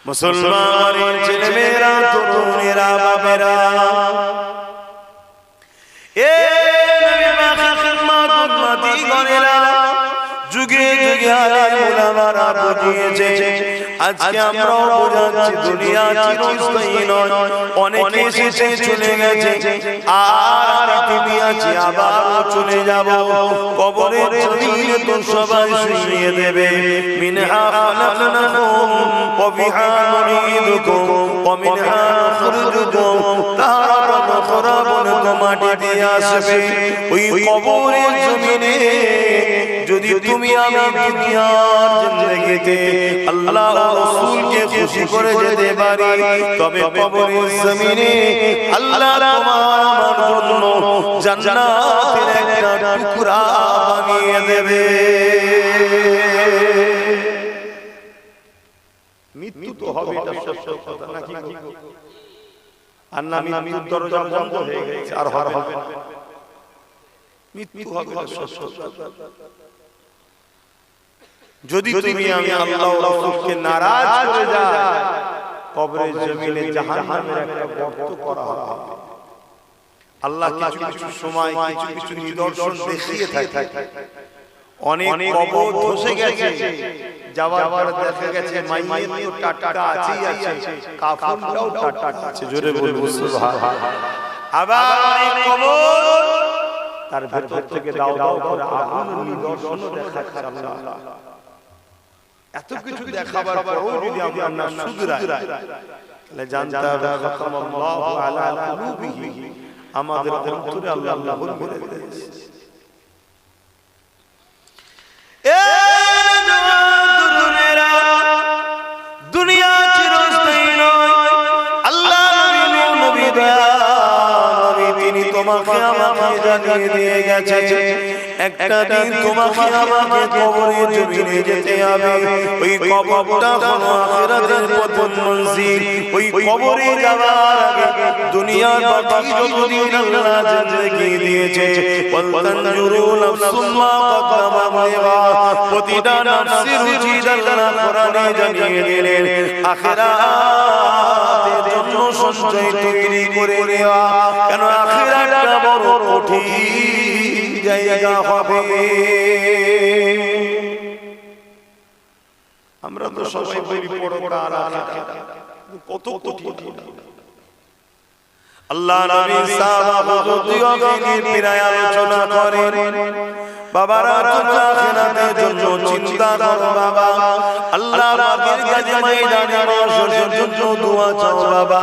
মুসলমানের ছেলেমেয়েরা, তরুণেরা, বাবেরা, এ নবী পাকের খিদমত উম্মতিগণেরা, যুগে যুগে আলেম উলামারা বুঝিয়েছে। আজকে আমরাও বোঝাচ্ছি, দুনিয়া চিরস্থায়ী নয়, অনেকে এসেছে চলে গেছে, আর পৃথিবী আছে আবারও চলে যাব। কবরের জমিনে তো সবাই শুইয়ে দেবে। মিনহা খালাকনাকুম ওয়া ফিহা নুঈদুকুম ওয়া মিনহা নুখরিজুকুম তারাতান উখরা, বলে তো মাটি দিয়ে আসবে। ওই কবরের জমিনে যদি তুমি আমি দুনিয়ার জিন্দেগিতে আল্লাহ ও রাসূলকে খুশি করে যেতে পারি, তবে কবরের জমিনে আল্লাহ তোমার আমার জন্য জান্নাতের একটা টুকরা বানিয়ে দেবে। মৃত্যু তো হবে, এটা সত্য কথা নাকি? আর না মৃত্যুর দরজা বন্ধ হয়ে গেছে, আর হবে না। মৃত্যু হবে, এটা সত্য কথা। যদি তুমি আমি আল্লাহ ও রাসূলকে নারাজ করে যাই, কবরের জমিনে জাহান্নামের একটা গর্ত করা হবে। আল্লাহ কিছু কিছু সময় কিছু কিছু নিদর্শন দেখিয়ে থাকে। অনেক কবর ধসে গেছে, যাওয়ার পর দেখা গেছে মাইয়িত তো টাটকা আছেই আছে, কাফনটাও টাটকা আছে। জোরে বলবো সুবহানাল্লাহ। আবার অনেক কবর তার ভেতর থেকে দাও দাও করে আগুনের নিদর্শন দেখাচ্ছে। আল্লাহ এত কিছু দেখাবার পরও যদি আমরা না শুধরাই, তাহলে জানতে হবে খাতামাল্লাহু আলা কুলুবিহি, আমাদের অন্তরে আল্লাহ মোহর করে দিয়েছে। এ দুনিয়া দুনিয়া চিরস্থায়ী নয়। আল্লাহ নবী তিনি তোমাকে আমাকে জানিয়ে দিয়ে গেছে, একটা দিন তোমাকে আমাকে কবরের জমিনে যেতে হবে। ওই কবরটা হলো আখিরাতের প্রথম মঞ্জিল। ওই কবরে যাওয়ার আগে দুনিয়ার বাকি যতদিন আল্লাহ জিন্দেগি দিয়েছে, ওয়ালতানজুরু নাফসুম মা কদ্দামাত লিগাদ, প্রতিটা নফসের উচিত আল্লাহ কোরআনে জানিয়ে দিলেন আখিরাতের জন্য সঞ্চয় তৈরি করে নেওয়া। কেন আখিরাতটা বড় কঠিন জায়গা হবে। আমরা তো সবাই বলি পরকাল আখিরাত, কত কঠিন। আল্লাহ নবী সাহাবা হুজুরকে নিয়ে প্রায় আলোচনা করেন, বাবারা তোমরা আখিরাতের জন্য চিন্তা করো বাবা, আল্লাহ পাকের কাছে ময়দানে মাশরের জন্য দোয়া চাও বাবা।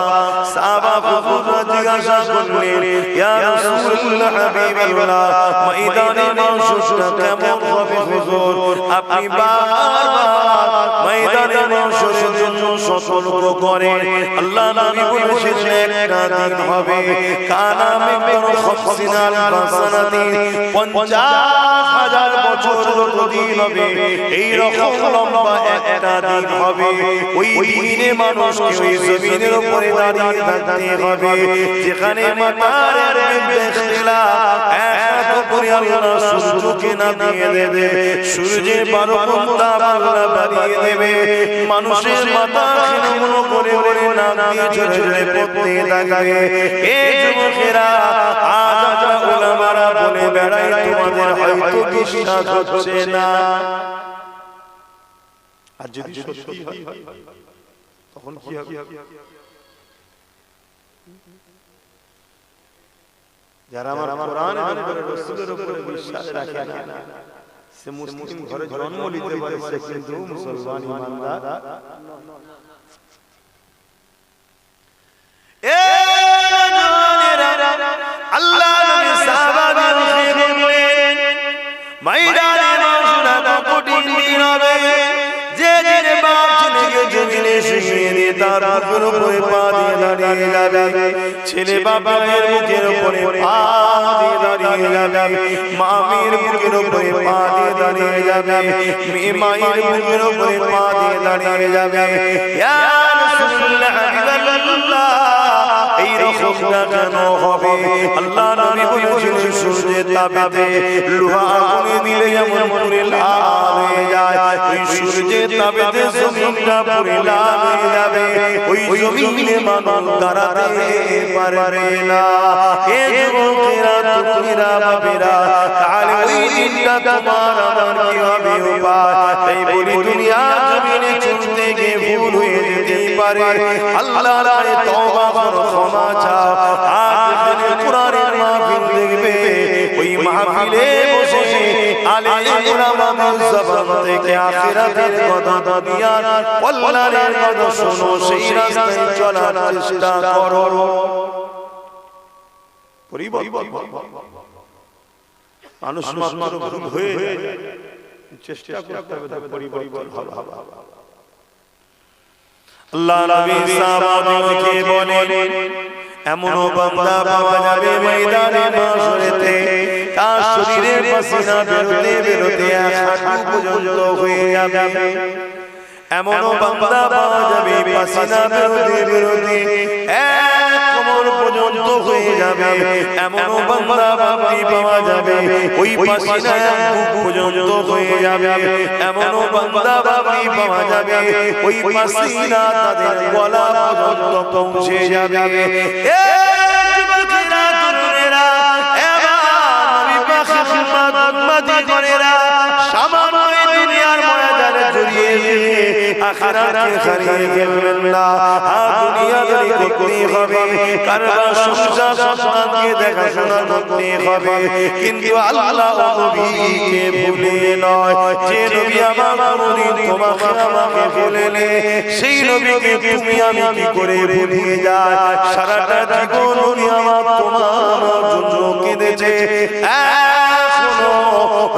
সাহাবা হুজুররা জিজ্ঞাসা করলেন, ইয়া রাসূলুল্লাহ হাবিবাল্লাহ, ময়দানে মাশরটা কেমন হবে হুজুর? আপনি বারবার ময়দানে মাশরের জন্য সতর্ক করেন। আল্লাহ নবী বলেছেন একটা দিন হবে, কানা মিকদারু 50 আলফ সানাতি, 50,000 বছর দিন হবে। এই রকম লম্বা একটা দিন হবে। ওই দিনে মানুষকে ওই জমিনের উপরে দাঁড়িয়ে থাকতে হবে, যেখানে মাতার দেখলা এত করে আল্লাহ সূর্যকে নামিয়ে দেবে, সূর্যের 12 ঘন্টা আল্লাহ বাড়িয়ে দেবে, মানুষের মাথা খিলমুল করে করে নাক দিয়ে ঝরে ঝরে পড়তে থাকবে। এই যুবকেরা, আজ উলামারা বলে বেড়ায়, তোমাদের হয়তো বিশ্বাস হচ্ছে না। আর যদি সত্যি হয় তখন কি হবে? যারা আমার কোরআনের উপরে, রাসূলের উপরে বিশ্বাস রাখে না, সে মুসলিম ঘরে জন্ম নিতে পারে, সে কিন্তু মুসলমান ইমানদার। এ জওয়ানেরা, আল্লাহ নবী সাহাবাদেরকে বললেন, ময়দানে মাশরা কঠিন দিন হবে। যে যে বাপ ছেলেকে জমিনে শুইয়ে দিয়ে তার বুকের উপরে পা দিয়ে দাঁড়িয়ে যাবে, ছেলে বাবার মুখের উপরে পা দিয়ে দাঁড়িয়ে যাবে, মামির মুখের উপরে পা দিয়ে দাঁড়িয়ে যাবে, মেয়ে মায়ের মুখের উপরে পা দিয়ে দাঁড়িয়ে যাবে। ইয়া রাসূলুল্লাহ হাবিবাল্লাহ, এই রকমটা কেন হবে? আল্লাহ নবী বলেছিলেন সূর্যের তাপেতে লোহা আগুনে দিলে যেমন পুড়ে লাল হয়ে যায়, ওই সূর্যের তাপেতে জমিনটা পুড়ে লাল হয়ে যাবে, ওই জমিনে মানুষ দাঁড়াতে পারবে না। এ যুবকেরা তুমিরা বাবেরা, তাহলে ওই দিনটা তোমার আমার কি হবে উপায়? তাই বলি দুনিয়া জমিনে চলতে গিয়ে ভুল হয়ে যেতে পারে, আল্লাহর কাছে তওবা করো, ক্ষমা চাও। আর যদি কোরআনের মাহফিল দেখবে, ওই মাহফিলে বসে আলেম উলামাদের জবান থেকে আখিরাতের কথা, দুনিয়ার কল্যাণের কথা শোনো, সেই রাস্তায় চলার চেষ্টা করো। মানুষ মাত্র ভুল হয়ে যায়, চেষ্টা করতে হবে পরিবর্তন হবে। আল্লাহ নবী সাহাবাদেরকে বলেন, এমনও বান্দা পাওয়া যাবে ময়দানে মাশরেতে, তার শরীরের পাসিনা বেরোতে বেরোতে এক হাঁটু পর্যন্ত হয়ে যাবে। এমনও বান্দা পাওয়া যাবে পাসিনা বেরোতে বেরোতে এক কোমর পর্যন্ত হয়ে যাবে। এমনও বান্দা বান্দি পাওয়া যাবে ওই পাসিনা এক বুক পর্যন্ত হয়ে যাবে। এমনও বান্দা বান্দি পাওয়া যাবে ওই পাসিনা তাদের গলা পর্যন্ত পৌঁছে যাবে। এ যুবকেরা তরুণেরা, এবার নবী পাক উম্মতি করেরা, সামান্য দুনিয়ার মায়াজালে জড়িয়ে আখিরাতকে হারিয়ে ফেলবেন না। দুনিয়াদারি করতে হবে, কারবার সংসার সন্তানকে দেখাশোনা করতে হবে, কিন্তু আল্লাহ নবীকে ভুলে নয়। যে নবী আমার কোনদিন তোমাকে আমাকে ভুলেনি, সেই নবীকে তুমি আমি কি করে ভুলিয়ে যায়? সারাটা জীবন উনি আমার তোমার জন্য কেঁদেছে, এখনো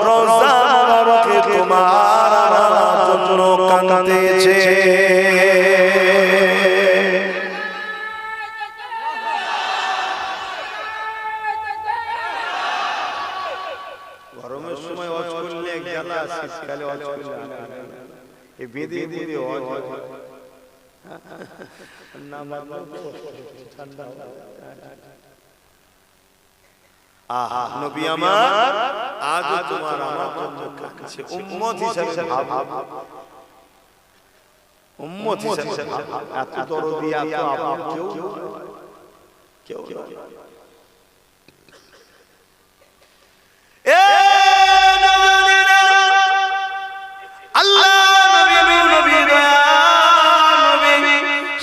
রোজা মুবারকে তোমার আমার জন্য কাঁদতেছে। গরমের সময় ওয়াজ করলে এক জ্বালা, শীতকালে ওয়াজ করলে এই বেঁধে বেঁধে ওয়াজ না ঠান্ডা। আহা, নবী আমার আজ তোমার আমার জন্য কাঁদছে। উম্মত হিসেবে ভাব, উম্মত হিসেবে এত দরদি, এত আপন কেউ কেউ এ নবীরা, আল্লাহ নবী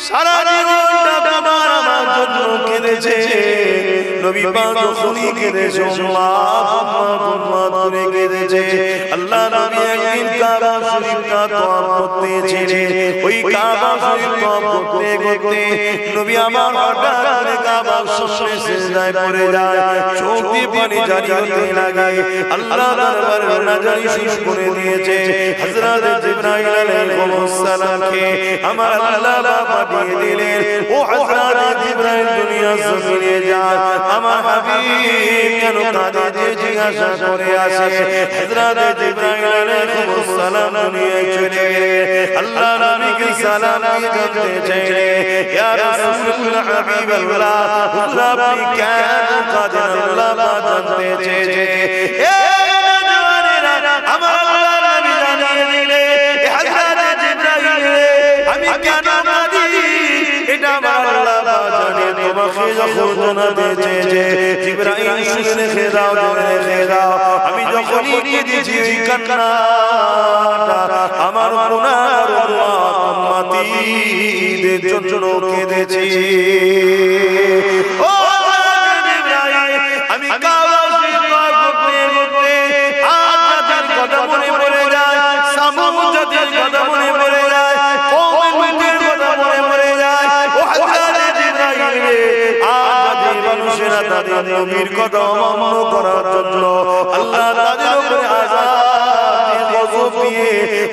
সারা জীবনটা তোমার আমার জন্য কেঁদেছে। নবী পাক যখনই কেঁদেছে উম্মাত করে কেঁদেছে। আল্লাহ নবী একদিন কাবা শরীফটা তওয়াফ করতেছিলেন, ওই কাবা শরীফ তওয়াফ করতে করতে নবী আমার হঠাৎ করে কাবার সামনে সিজদায় পড়ে যায়, চোখ দিয়ে পানি জারি হতে লাগে। আল্লাহ দরবারে নাজারি শুরু করে দিয়েছে। হযরত জিবরাইল আলাইহিস সালামকে আমার আল্লাহ পাঠিয়ে দিলেন, ও হযরত জিবরাইল দুনিয়া জমিনে যায়, আমার হাবিব কেন কাঁদে যে জিজ্ঞাসা করে আসে। হযরত জিবরাইল আলাইহিস সালাম দুনিয়ায় চলে গেলেন। আল্লাহ নবীকে সালাম দিয়ে জানতে চাইলেন, ইয়া রাসূলুল্লাহ হাবিবাল্লাহ, হুজুর আপনি কেন কাঁদেন? আল্লাহ পাক জানতে চেয়েছে। এ নওজওয়ানেরা, আমার আল্লাহ নবী জানিয়ে দিলেন, হযরত জিবরাইল আমি কেন কাঁদি এটা আমার আল্লাহ পাক জানে। তোমাকে যখন জানাতে চেয়েছে, জিবরাইল শুনে রেখে দাও, রেখে দাও। আমি যখনই কেঁদেছি কান্নাটা আমার গুনাহগার উম্মতীদের জন্য কেঁদেছি। ও জিবরাইল, আমি কাবা শরীফ করতে করতে আজ জাতির কথা মনে পড়ে যায়, সামুদ জাতির কথা মনে পড়ে যায়, কওমের কথা মনে পড়ে যায়। ও হযরত জিবরাইল, আজ জাতির মানুষেরা তাদের নবীর কথা অমান্য করার জন্য আল্লাহ তাদের উপরে আযাব দিয়ে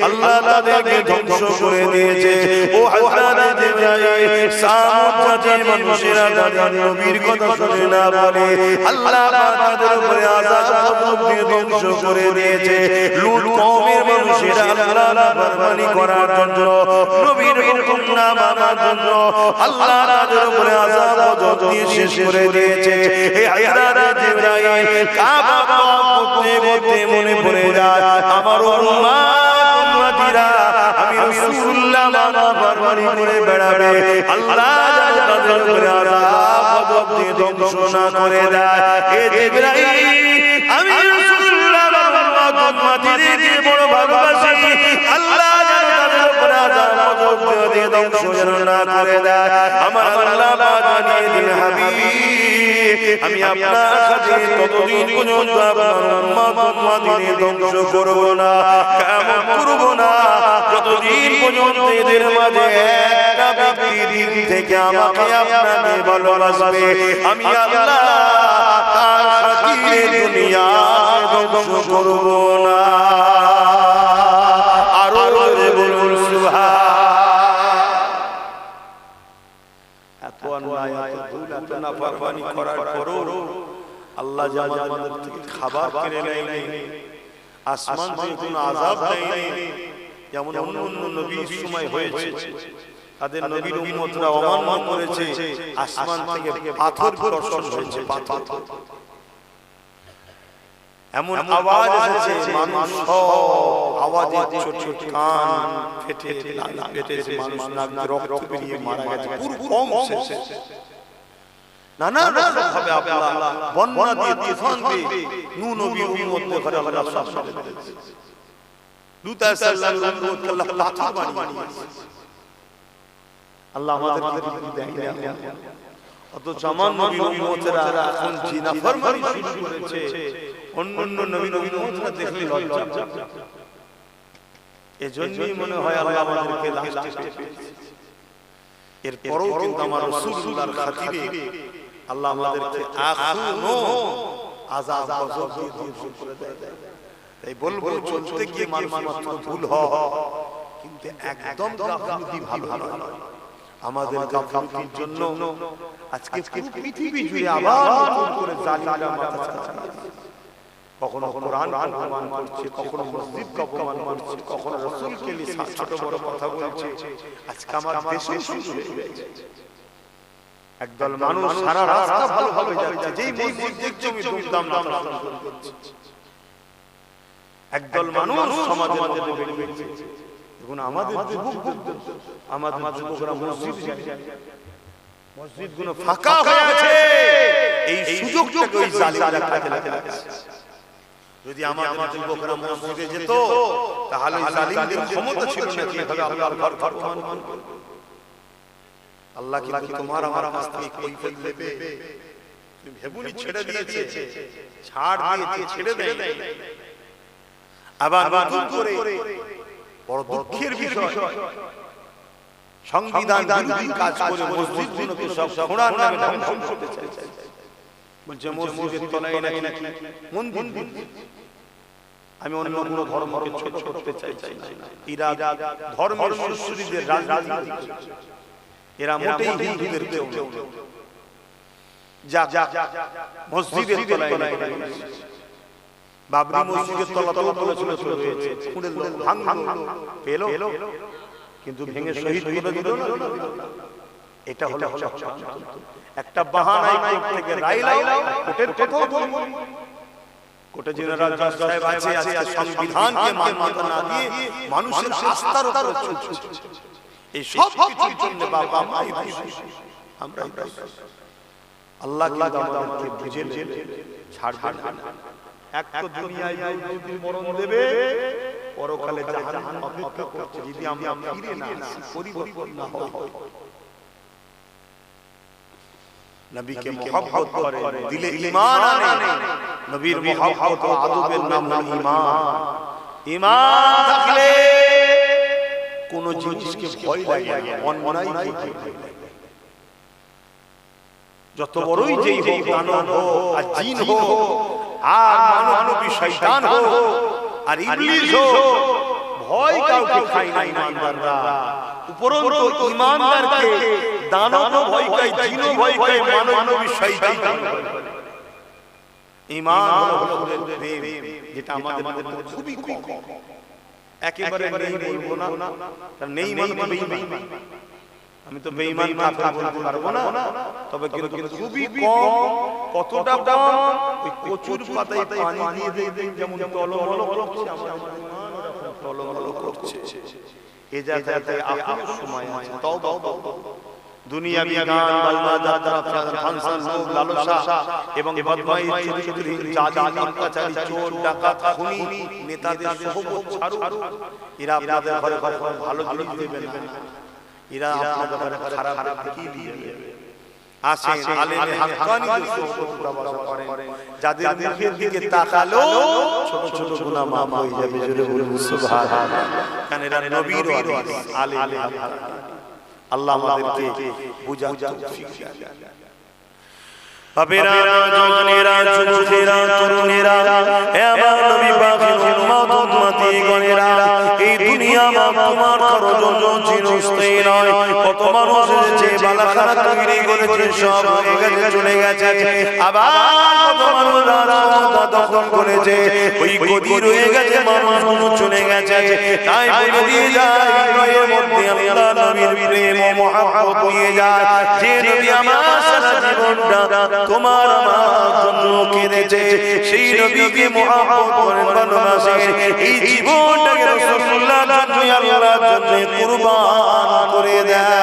আল্লাহ তাদেরকে ধ্বংস করে দিয়েছে। ও হযরত জিবরাইল, সামুদ জাতির মানুষেরা তাদের নবীর কথা শুনে না বলে আল্লাহ তাদের উপরে আযাব দিয়ে ধ্বংস করে দিয়েছে। লূত কওমের মানুষেরা আল্লাহর নাফরমানি করার জন্য, নবীর হুকুম না মানার জন্য আল্লাহ তাদের উপরে আযাব দিয়ে শেষ করে দিয়েছে। হে হযরত জিবরাইল কাবা করতে করতে মনে পড়ে যায় আমার উম্মতিরা আমি রাসূলুল্লাহ নাফরমানি করে বেড়াবে, আল্লাহ যেন তাদের উপরে আযাব দিয়ে ধ্বংস না করে দেয়। হে জিবরাইল আমি রাসূলুল্লাহ উম্মতিদেরকে বড় ভালোবাসি, আল্লাহ যেন তাদের উপরে আযাব দিয়ে ধ্বংস না করে দেয়। আমার আল্লাহ জানিয়ে দিন হাবিব আমি আপনার কাছে ততদিন পর্যন্ত আপনার উম্মতদের ধ্বংস করব না, কিয়ামত করব না, যতদিন পর্যন্ত এদের মাঝে একটা ব্যক্তি দিন থেকে আমাকে আপনাকে ভালোবাসবে আমি আল্লাহ তার খাতিরে দুনিয়া ধ্বংস করব না। আরো জোরে বলুন সুবহান। নাফরমানি করার পরও আল্লাহ যে আমাদের থেকে খাবার কেড়ে নেয়, আসমান থেকে কোনো আযাব দেয়নি, যেমন অন্য অন্য নবীর সময় হয়েছে, তাদের নবীর উম্মতরা অমান্য করেছে, আসমান থেকে পাথর বর্ষণ হয়েছে, পাথর এমন আওয়াজ এসেছে মানুষ সব আওয়াজে ছোট ছোট কান ফেটে ফেটেছে, মানুষ নাক দিয়ে রক্ত বেরিয়ে মারা গেছে, পুরো কম শেষ। নানা ভাবে আল্লাহ বন্যা দিয়ে তুফান দিয়ে নূহ নবীর উম্মতদের ঘরে আল্লাহ শাসন করেছে। লূত আলাইহিস সালামের উম্মতকে আল্লাহ পাথর বানিয়েছে। আল্লাহ আমাদেরকে দেয় না, অথচ আমার নবীর উম্মতেরা এখন জিনা ফরমানি শুরু করেছে, অন্য নবীর উম্মতরা দেখলে লজ্জা পায়। এজন্যই মনে হয় আল্লাহ আমাদেরকে লাস্টে পেয়েছে। এরপরও কিন্তু আমার রাসূলুল্লাহর খাতিরে আল্লাহ আমাদেরকে এখনো আযাব গজব দিয়ে ধ্বংস করে দেয়। তাই বলবো চলতে গিয়ে মানুষ মাত্র ভুল হয়, কিন্তু একদম গাফিলতি ভালো নয়। আমাদের গাফিলতির জন্য আজকে পৃথিবী জুড়ে আবার নতুন করে জালিমরা মাথা চালাচ্ছে। কখনো কোরআন অপমান করছে, কখনো মসজিদকে অপমান করছে, কখনো রাসূলকে নিয়ে ছোট বড় কথা বলছে। আজকে আমার দেশে শুরু হয়ে গেছে, একদল মানুষ সারা রাস্তা ভালো ভালো যাচ্ছে, যেই মসজিদ দেখছে আমি দুমদাম নামাজ পড়ছি। একদল মানুষ সমাজের মধ্যে বেরিয়ে গেছে। এখন আমাদের যুবকরা মসজিদ যায়, মসজিদগুলো ফাঁকা হয়ে আছে, এই সুযোগটাকে ওই জালিমরা কাজে লাগাচ্ছে। যদি আমার যুবকরা মসজিদে যেত তাহলে জালিমদের ক্ষমতা ছিল না কিভাবে আল্লাহর ঘর অপমান করবে। আল্লাহ কিন্তু তোমার আমার কাছ থেকে কৈফিয়ত নেবে। তুমি ভেবুনি ছেড়ে দিয়েছে, ছাড় দিয়েছে, ছেড়ে দেয়, আবার নতুন করে বড় দুঃখের বিষয় সংবিধান বিরোধী কাজ করে মসজিদগুলোকে সব খোঁড়ার নামে ধ্বংস করতে চাইছে। বলছে মসজিদের তলায় নাকি মন্দির। আমি অন্য কোন ধর্মকে ছোট করতে চাইছি না। এরা ধর্মের সুশীলদের রাজনীতি, এরা মোটেই হিন্দুদের কেউ যা মসজিদের তলায় বাবরি মসজিদের তলাতেও বলেছিল হয়েছে, খুঁড়ে ভাঙলো পেলো, কিন্তু ভেঙে শহীদ করে দিল না। এটা হলো একটা বাহানায় কোর্ট থেকে রায় লাও, কোর্টের কথাও বলবো, কোর্টে জেনারেল জজ সাহেব আছে, আজকে সংবিধানকে মান্যতা না দিয়ে মানুষের আস্থার উপর চলছে। এই সব কিছুর জন্য বাবা মাই আমরা আল্লাহ আমাদেরকে বুঝে ছাড়বেন না। এক তো দুনিয়ায় দুদিন মরণ দেবে, পরকালে জাহান্নাম অপেক্ষা করছে যদি আমরা ফিরে না আসি, পরিবর্তন না হয়। নবীকে মুহাব্বত করে, দিলে ঈমান আনে। নবীর মুহাব্বত ও আদবের নাম হলো ঈমান। ঈমান থাকলে কোন জিনিসকে ভয় লাগে না, অন্যায় থেকে যত বড়ই যেই হোক, দানব হোক আর জিন হোক আর মানবী শয়তান হোক আর ইবলিস হোক, ভয় কাউকে খায় না ইমানদাররা। উপরন্তু ঈমানদারকে দানব ভয় পায়, জিনও ভয় পায়, মানব শয়তান ঈমান হলো প্রেম, যেটা আমাদের মধ্যে খুবই কম। একেবারে নেই বলবো না, নেই মানে বেঈমান। আমি তো বেঈমান কাফের বলতে পারবো না, তবে কিন্তু খুবই কম। কতটা কম? ওই কচুর পাতায় পানি দিয়ে দেন যেমন টলমল করছে, আমার ঈমান এরকম টলমল করছে। এ জায়গাতে আপনার সময় আছে, তওবা। দুনিয়াবি গান বাজনা যাত্রা ফাংশন লোভ লালসা এবং বদমাইশ চুরি জালিম অত্যাচারী চোর ডাকাত খুনি নেতাদের সোহবত ছাড়ুন। এরা আপনাদের ঘরে ঘরে ভালো জিনিস দেবেন না, এরা আপনাদের ঘরে খারাপ কি দিয়ে দেবে। আসেন আলেমে হাক্কানিদের সোহবত উঠাবাসা করেন, যাদের মুখের দিকে তাকালো ছোট ছোট গুনাহ মাফ হয়ে যাবে। জোরে বলুন সুবহানাল্লাহ। কারণ এরা নবীর ওয়ারিস আলেমে হাক্কানি। আল্লাহ আমাদেরকে বুঝার তৌফিক দান। বাবেরা জওয়ানেরা যুবকেরা তরুণেরা হে আমার নবী পাকের উম্মত উম্মতি গণেরা, এই দুনিয়া মা তোমার কারো জন্য চিরস্থায়ী নয়। কত মানুষ এসেছে বালাখানা তৈরি করেছে, সব হয়ে গেছে চলে গেছে। আবার কত মানুষ রাজক্ষমতা দখল করেছে, ওই গদি রয়ে গেছে, মানুষগুলো চলে গেছে। তাই বলে দিয়ে যায় হৃদয়ের মধ্যে আল্লাহ নবীর প্রেম ও মহব্বত নিয়ে যায়। যে নবী আমার সারা জীবনটা তোমার আমার জন্য কেঁদেছে, সেই নবীকে মহব্বত করেন, ভালোবাসেন। এই জীবনটাকে রাসূলুল্লাহর জন্য আল্লাহর জন্য কুরবান করে দেয়।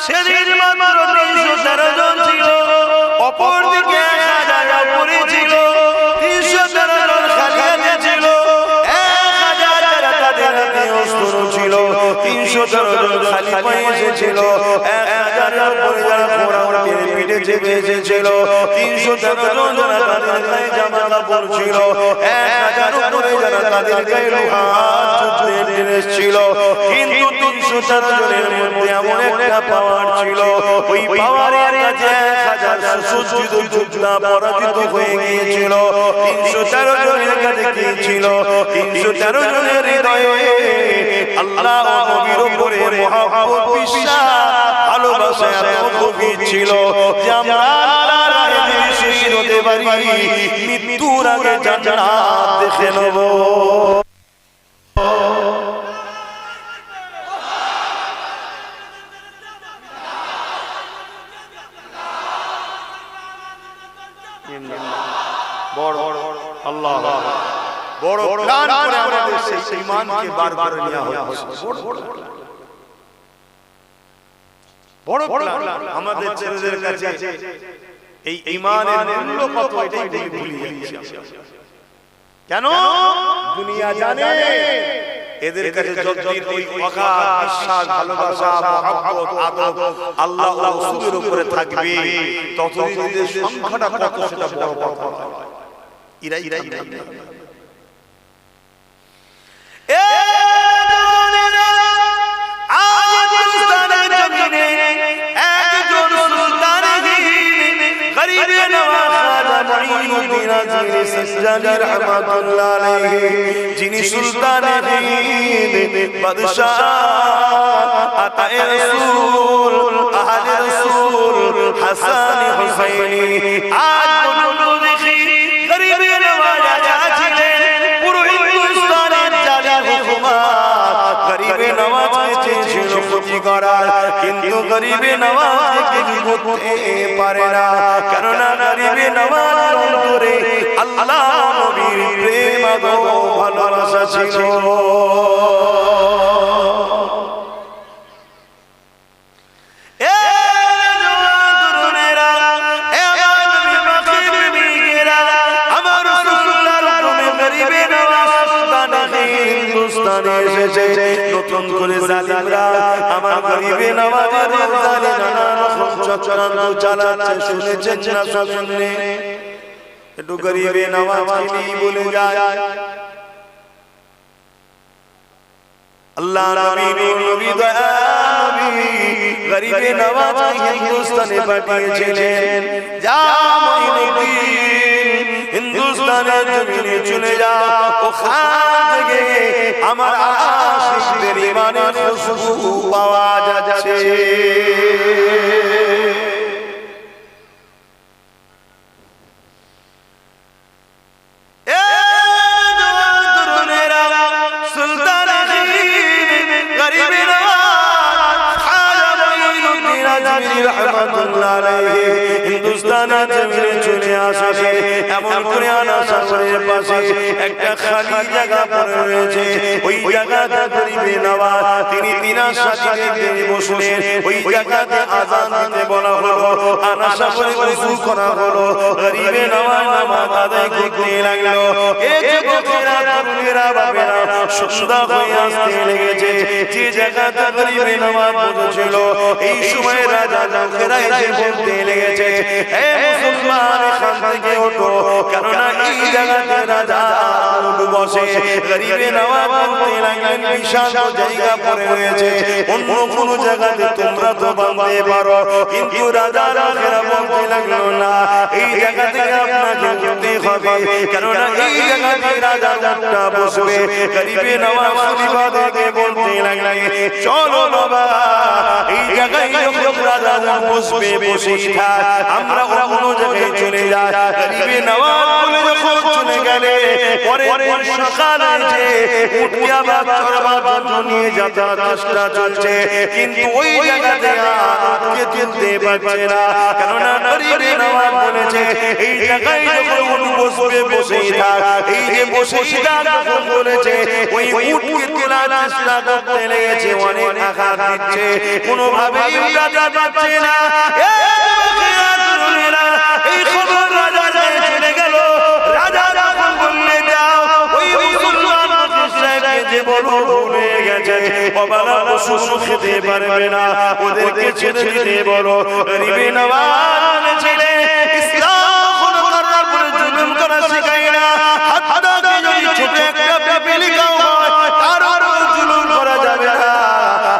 সেদিন মাত্র 313 জন ছিল, অপরদিকে 1000 উপরে ছিল। 313 জন খালিয়াতে ছিল, 1000 যারা তাদের হাতে অস্ত্র ছিল। 313 জন খালি পায়ে এসেছিল, 1000 উপরে যারা ঘোড়া উঠে পিঠে চেপে এসেছিল। 313 জন যারা তাদের গায়ে জামা কাপড় ছিল, 1000 উপরে যারা তাদের গায়ে লোহার যুদ্ধের ড্রেস ছিল। কিন্তু 313 জনের মধ্যে এমন একটা পাওয়ার ছিল, ওই পাওয়ারের কাছে 1000 সুসজ্জিত যোদ্ধা পরাজিত হয়ে গিয়েছিল। 313 জনের কাছে কি ছিল? 313 জনের হৃদয়ে আল্লাহ ও নবীর উপরে মহব্বত, বিশ্বাস, ভালোবাসা এত গভীর ছিল যে আমরা আল্লাহর রাহে শহীদ হতে পারি, মৃত্যুর আগে জান্নাত দেখে নেব। বড় আল্লাহ বড় প্ল্যান করে আমাদের সেই ঈমানকে বার করে নেওয়া হচ্ছে। বড় প্ল্যান আমাদের ছেলেদের কাছে এই ঈমানের মূল্য কত এটাই ভুলে যাচ্ছে। কেন? দুনিয়া জানে এদের কাছে যতদিন ওই অগাধ বিশ্বাস, ভালোবাসা, মহব্বত, আদব আল্লাহ ও রাসূলের উপরে থাকবে, ততদিন এদের সংখ্যাটা কত সেটা বড় কথা নয়। ইরাই এ জওয়ানেরা, আজ হিন্দুস্তানের জমিনে একজন সুলতান-ই-হিন্দ গরিবে নওয়াজ খাজা মুঈনুদ্দিন আজমিরি সিস্তানি রাহমাতুল্লাহ আলাইহি, যিনি সুলতান-ই-হিন্দ, বাদশাহ, আতায়ে রাসূল, আহলে রাসূল, হাসান হুসাইনি, আজ পর্যন্ত দেখি গরিবে নওয়াজ ছিলেন পুরো হিন্দুস্তানের জালিম হুকুমত। গরিবে নওয়াজকে চেয়েছিল খুশি করার, কিন্তু গরিবে নওয়াজ কিছু করতে পারে না, কেননা গরিবে নওয়াজের অন্তরে আল্লাহ নবীর প্রেম ও ভালোবাসা ছিল। নতুন করে জালিমরা আমার গরিবে নওয়াজের জালে নানা রকম চক্রান্ত চালাচ্ছে, শুনেছেন না শুনলে? একটু গরিবে নওয়াজকে নিয়ে বলে যায়। আল্লাহ নবী দয়া নবী গরিবে নওয়াজকে হিন্দুস্তানে পাঠিয়েছিলেন। যা মুঈনুদ্দিন হিন্দুস্তানের জমিনে চলে যাও, ওখান থেকে আমার আশিকদের ইমানের খুশবু পাওয়া যাচ্ছে। হিন্দুস্তানের জমিনে চলে আসে, এমন করে আনা সাগরের পাশে একটা খালি জায়গা পড়ে রয়েছে। ওই জায়গাটা গরিবে নওয়াজ তিনি তিনার সাথীকে বসলেন। ওই জায়গাতে আযান দিতে বলা হলো, আনা সাগরে ওযু করা হলো, গরিবে নওয়াজ নামাজ আদায় করতে লাগলো। এই যুবকেরা, তরুণেরা, বাবেরা সন্ধ্যা হয়ে আসতে লেগেছে। যে জায়গাটা গরিবে নওয়াজ বসেছিল, এই সময় রাজা লোকেরা এসে বলতে লেগেছে, হে মুসলমান, এখান থেকে ওঠো, কেননা এই জায়গাতে রাজা বসে। গরিবে নওয়াজ বলতে লাগলেন, বিশাল জায়গা পড়ে রয়েছে, অন্য কোন জায়গাতে তোমরা তো বাঁধতে পারো, কিন্তু রাজা লোকেরা বলতে লাগলো, না, এই জায়গা থেকে আপনাকে উঠতে হবে, কেননা এই জায়গাতে রাজা লোকটা বসবে। গরিবে নওয়াজ খলিফাদেরকে বলতে লাগলেন, চলো বাবা, এই জায়গায় যখন রাজা বসবে, বসে থাক, আমরা অন্য জায়গায় চলে যাই। গরিবে নওয়াজ বলে যখন চলে গেলে, পরের সকালে যে উঠে আবার চড়বার জন্য নিয়ে যেতে চেষ্টা চলছে, কিন্তু ওই জায়গাতে আর যেতে পারছে না, কেননা গরিবে নওয়াজ বলেছে, এই জায়গায় যখন বসবে, বসেই থাক। এই যে বসেই থাক যখন বলেছে, ওই উঠকে তোলার চেষ্টা করতে লেগেছে, অনেক আঘাত দিচ্ছে, কোনোভাবেই উঠাতে পারছে না। এই খবর রাজা চলে গেল। রাজা যখন বললে, যাও ওই মুসলমান সাহেবকে যে বলো ভুলে গেছে, অবালা পশু খেতে পারবে না, ওদেরকে ছেড়ে দিতে বলো। গরিবে নওয়াজ ছেলে ইসলাম করার পরে জুলুম করা শেখায় না, হাত্তাকে যদি ছোট একটা পিপিলিকাও হয়, তার উপর জুলুম করা যাবে না।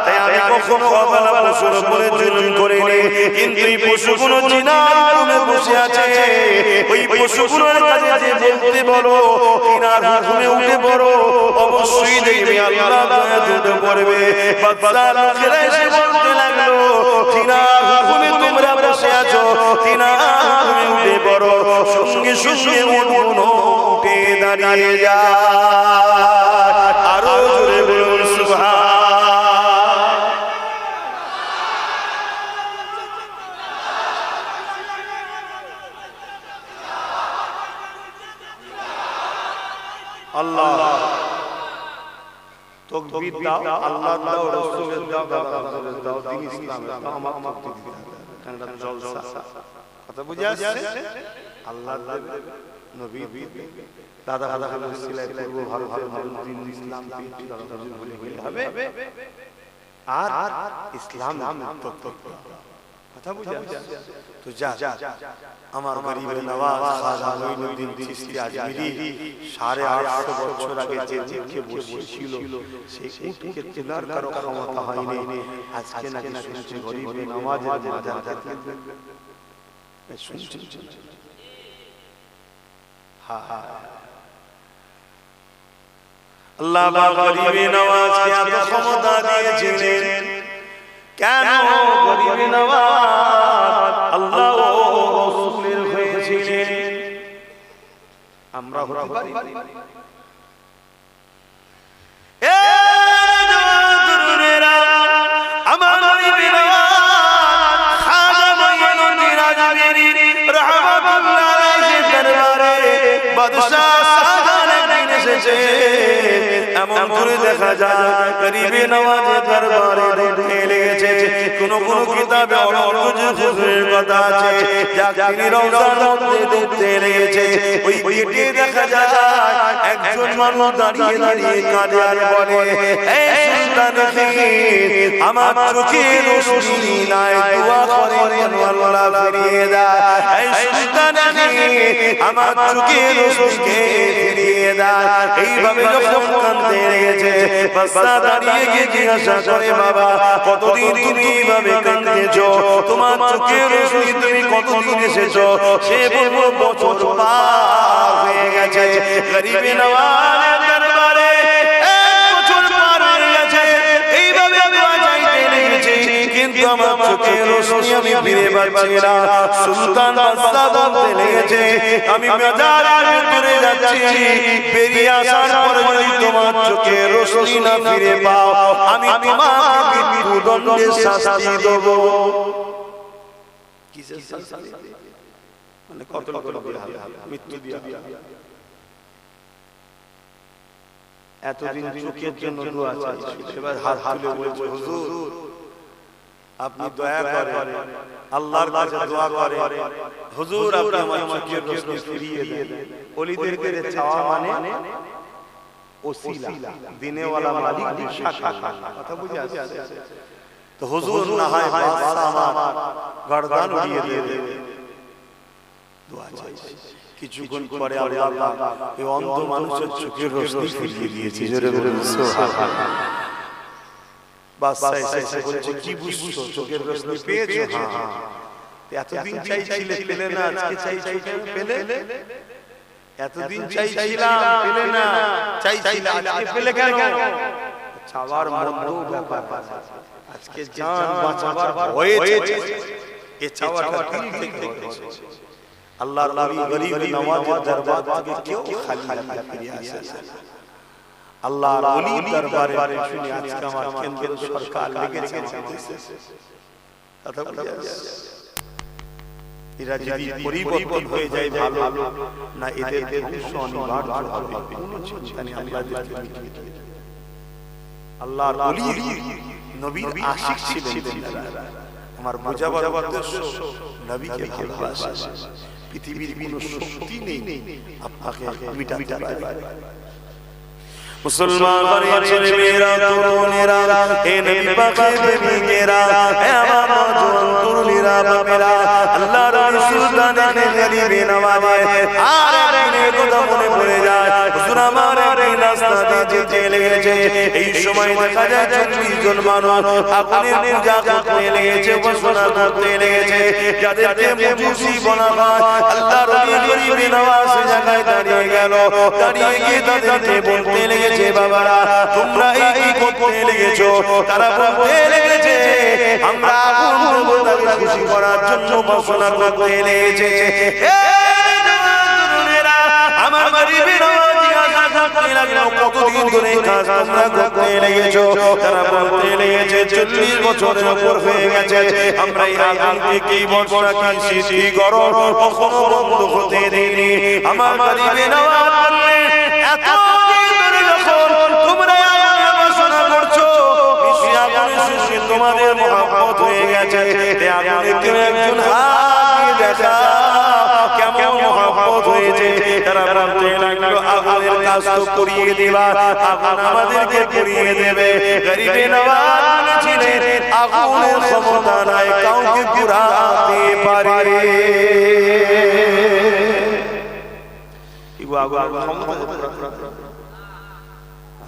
তাই আমি কখনো অবালা পশুর উপরে জুলুম করিনি, কিন্তু এই পশুগুলো জিনার রুমে বসে আছে, ওই পশুগুলোর কাছে যে বলতে বলো, জিনার রুমে উঠে পড়ো, অবশ্যই দেখবে আল্লাহ দয়া দিতে পারবে। বাচ্চা লোকেরা এসে বলতে লাগলো, জিনার রুমে তোমরা বসে আছো, জিনার রুমে উঠে পড়ো। সঙ্গে সঙ্গে উঠে দাঁড়িয়ে যায়। আরো জোরে বলুন সুবহান। আল্লাহ তাকবীর দাও, আল্লাহ দাও, রাসূলের দাও, রাসূলের দাও, দ্বীন ইসলামের দাও, আমার তাকবীর দাও, কারণ জলসা। কথা বুঝে আসছে? আল্লাহ দেবে, নবী দেবে, দাদা দাদা সিলাই করব, ভালো ভালো দ্বীন ইসলাম পেয়ে দাদা বলে হবে, আর ইসলাম নাম তত্ত্ব। কথা বুঝে আসছে? তো যা আমার গরিবে নওয়াজ খাজা মঈনুদ্দিন চিশতি আজমিরি 850 বছর আগে যে উঠে বসেছিল, সেই উঠকে তোলার কারো ক্ষমতা হয়নি। আজকে নাকি শুনছি গরিবে নওয়াজের মাজার কাছে শুনছি। আল্লাহ গরিবে নওয়াজকে এত ক্ষমতা দিয়েছিলেন, কেন গরিবে নওয়াজ আল্লাহ ও রাসূলের হয়েছিলেন, আমরা হতে পারি? এ তরুণেরা, আমার গরিবে নওয়াজ খাজা মঈনুদ্দিন আজমিরি রাহমাতুল্লাহ আলাইহি দরবারে বাদশাহ শাহজাহান একদিন এসেছে। এমন করে দেখা যায় গরিবে নওয়াজের দরবারে ঢুকে লেগেছে। কোন কোন কিতাবে হুজুরের কথা আছে, যা তিনি রওজার মধ্যে ঢুকতে লেগেছে, ওই গেটে দেখা যায় একজন মানুষ দাঁড়িয়ে দাঁড়িয়ে কাঁদে আর বলে, এই সুলতান খির আমার চোখের রোশনি নাই, দোয়া করে যেন আল্লাহ ফিরিয়ে দেয়। এই সুলতান খির আমার চোখের রোশনিকে ফিরিয়ে দেয়। এইভাবে যখন কাঁদতে লেগেছে, বাদশা দাঁড়িয়ে গিয়ে জিজ্ঞাসা করে, বাবা কতদিন তুমি এইভাবে কাঁদতেছো? তোমার চোখের রোশনি তুমি কতদিন এসেছো? সে বলল বছর পার হয়ে গেছে। গরিবে নওয়াজের দরবারে এক বছর পার হয়ে গেছে। এইভাবে দোয়া চাইতে লেগেছে, কিন্তু আমার চোখের রোশনি আমি ফিরে পাচ্ছি না। সুলতান বাদশা বলতে লেগেছে, আমি বাজারের ভিতরে যাচ্ছি, বেরিয়ে আসার পরে যদি তোমার চোখের রোশনি না ফিরে পাও, আমি তোমাকে মৃত্যুদণ্ডের শাস্তি দেব। কিসের শাস্তি? মানে কত মৃত্যু দিয়া। এতদিন চোখের জন্য দোয়া চাইছি, এবার হাত তুলে বলছে, হুজুর আপনি দয়া করেন, আল্লাহর কাছে দোয়া করেন, হুজুর আপনি আমার চোখের রোশনি ফিরিয়ে দেন। ওলিদেরকে চাওয়া মানে ওসিলা, দিনেওয়ালা মালিক কথা বুঝে আসছে। তো হুজুর না হয় বাদশা আমার গর্দান উড়িয়ে দিয়ে দেবে। দোয়া চাইছি। কিছুক্ষণ পরে আল্লাহ এই অন্ধ মানুষের চোখের রোশনি ফিরিয়ে দিয়েছে। জোরে বলুন সুবহানাল্লাহ। বাদশা এসে বলছে, কি বুঝছো? চোখের রোশনি পেয়েছো? হ্যাঁ। এতদিন চাইছিলে পেলে না, আজকে চাইছো পেলে? এতদিন চাইছিলাম পেলে না, চাইছিলে আজকে পেলে কেন? চাওয়ার মধ্যে ব্যাপার আছে। আজকে জান বাঁচাবার হয়েছে, এই চাওয়াটা দিল থেকে হয়েছে। আল্লাহর নবী গরিব নওয়াজের দরবার থেকে কেউ খালি হাতে ফিরে আসে না। আল্লাহর ওলির দরবারে শুনি আজকে আমার কেন্দ্র সরকার লেগেছে। কথা বুঝা যাচ্ছে? এরা যদি পরিবর্তন হয়ে যায় ভালো, না এদের ধ্বংস অনিবার্য হবে। কোনো চিন্তা নেই, আল্লাহর ওলি নবীর আশিক ছিলেন। আমার বোঝাবার উদ্দেশ্য, নবীকে ভালোবাসা। পৃথিবীর কোনো শক্তি নেই আপনাকে মিটাতে পারে। মুসলমান ছেলেমেয়েরা, তরুণেরা, হে নবী পাকের প্রেমিকেরা, হে আমার নওজোয়ান তরুণীরা, বাপেরা, আল্লাহর রাসূল সুলতানের গরিবে নওয়াজে আর একদিনের কথা মনে পড়ে যায়। হুজুর আমার একদিন রাস্তা দিয়ে যেতে লেগেছে। এই সময় দেখা যায় 40 জন মানুষ আগুনের পূজা করতে লেগেছে, উপাসনা করতে লেগেছে। যাদেরকে মুজুসি বলা হয়, আল্লাহর গরিবে নওয়াজ সে জায়গায় দাঁড়িয়ে গেল। দাঁড়িয়ে গিয়ে তাদেরকে বলতে লেগেছে, বাবারা তোমরা এই করতে লেগেছো? তারা বলতে লেগেছে, আমরা আগুন দেবতাকে খুশি করার জন্য উপাসনা করতে লেগেছে। আমার গরিবে নওয়াজ জিজ্ঞাসা করতে লাগলো, কতদিন ধরে কাজ তোমরা করতে লেগেছো? তারা বলতে লেগেছে, 40 বছরের উপর হয়ে গেছে। আমরা এই আগুনকে কি বর্ষা কি শীত কি গরম কখনো বন্ধ হতে দেইনি। আমার গরিবে নওয়াজ বললেন, এত তোমাদের মহব্বত হয়ে গেছে, একজন হাত দেখা কেমন মহব্বত হয়েছে। তারা বলতে লাগলো, আগুনের কাজ তো করিয়ে দিবা, আগুন আমাদেরকে করিয়ে দেবে। গরিবে নওয়াজ ছিলেন, আগুনের ক্ষমতা নাই কাউকে পুরাতে পারে।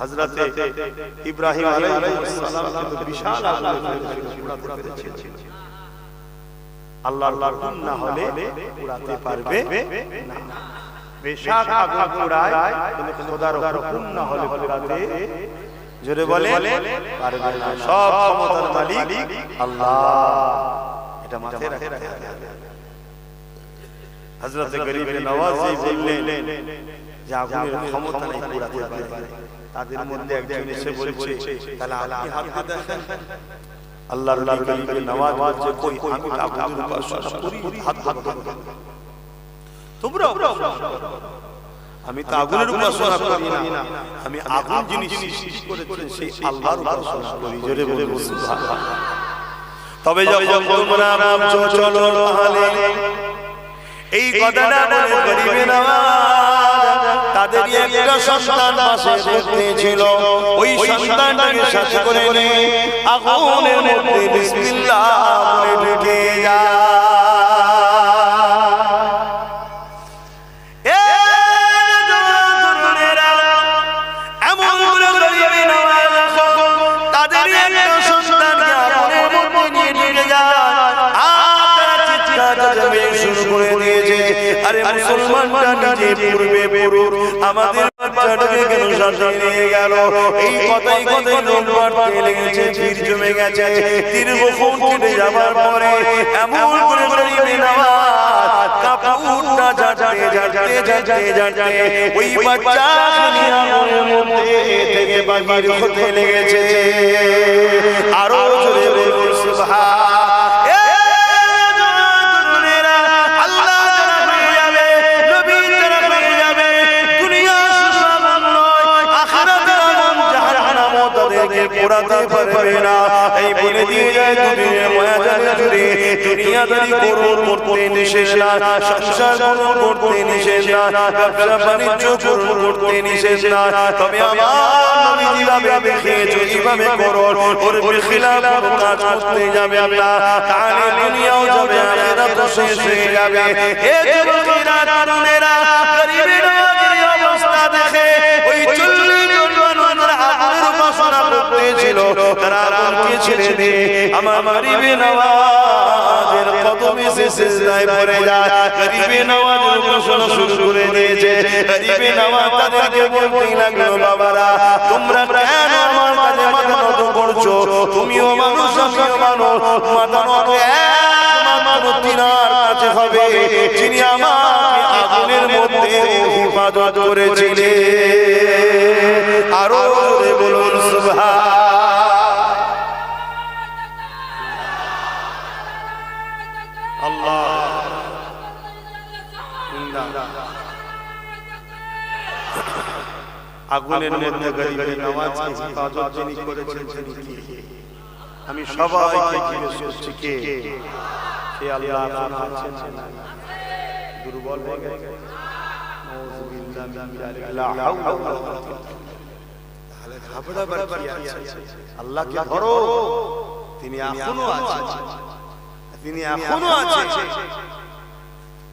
হযরতে ইব্রাহিম আলাইহিস সালাম কিন্তু বিশাল আগুনের আল্লাহর হুকুম না হলে পুরাতে পারবে না। বেশক আগুন পুরায়, কিন্তু খোদার হুকুম না হলে পুরাতে জোরে বলে পারবে না। সব ক্ষমতার মালিক আল্লাহ, এটা মাথায় রাখতে হবে। হযরতে গরিবে নওয়াজ বললেন যে আগুনের ক্ষমতা নাই পুরাতে পারে। তাদের মধ্যে একজন এসে বলছে, তাহলে আপনি হাত দেখান। আল্লাহর গরিবে নওয়াজ বলছে, কই আমি আগুনের উপাসনা করি, হাত দেখান। তোমরা আমি তো আগুনের উপাসনা করি না, আমি আগুন যিনি সৃষ্টি করেছেন সেই আল্লাহর উপাসনা করি। জোরে বলুন সুবহানাল্লাহ। তবে যখন তোমরা ভাবছো চলো তাহলে এই কথাটা বলে গরিবে নওয়াজ তাদেরই একটা সন্তান পাশে বসেছিল ওই সন্তানটাকে সাথে করে নিয়ে আগুনের মধ্যে বিসমিল্লাহ বলে ঢুকে যায় আরে মুসলমানটা নিজে পূর্বে পুরুষ আমাদের বাচ্চাটাকে কেন সাথে নিয়ে গেল এই কথাই কথাই লোক বাড়তে লেগেছে তীর জমে গেছে তীর বহু কেটে যাবার পরে এমন করে গরিবে নামাজ কাপড়টা ঝাড়তে ঝাড়তে ঝাড়তে ঝাড়তে ওই বাচ্চা আগুনের মধ্যে থেকে বাহির হতে লেগেছে আরো জোরে বলুন সুবহান পুরাতে পারবে না এই বলে দিয়ে যায় দুনিয়ার মায়া জানে জুড়ে দুনিয়াদারি করতে নিষেধ না সংসার করতে নিষেধ না ব্যবসা বাণিজ্য করতে নিষেধ না তবে আমার নবী যেভাবে দেখিয়েছে যেভাবে করো ওর খিলাফ কাজ করতে যাবে না তাহলে দুনিয়াও যাবে আখিরাতও শেষ হয়ে যাবে এ যুবকেরা তরুণেরা গরিবের অবস্থা দেখে ওই 40 জন মানুষ আগুনের উপাসনা ছিল তারা আগুনকে ছেড়ে দিয়ে আমার গরিবে নওয়াজের কদমে সিজদায় পড়ে যায় গরিবে নওয়াজের উপাসনা শুরু করে দিয়েছে গরিবে নওয়াজ তাদেরকে বলতে লাগলো বাবারা তোমরা কেন আমার কাছে মাথা নত করছো তুমিও মানুষ আমিও মানুষ মাথা নত একমাত্র তিনার কাছে হবে যিনি আমাকে আগুনের মধ্যে হিফাজত করেছিলেন আরো জোরে বলুন সুবহান আগুনের মধ্যে গরিবের নামাজকে হিফাজত যিনি করেছেন তিনি কে আমি সবাইকে জিজ্ঞেস করছি কে হে আল্লাহ আছেন দুর্বল হয়ে গেছে নাউযুবিল্লাহ মিন যালিক লা হাওলা ওয়ালা কুওয়াতা তাহলে ঘাবড়াবার কি আছে আল্লাহকে ধরো তিনি এখনো আছেন তিনি এখনো আছেন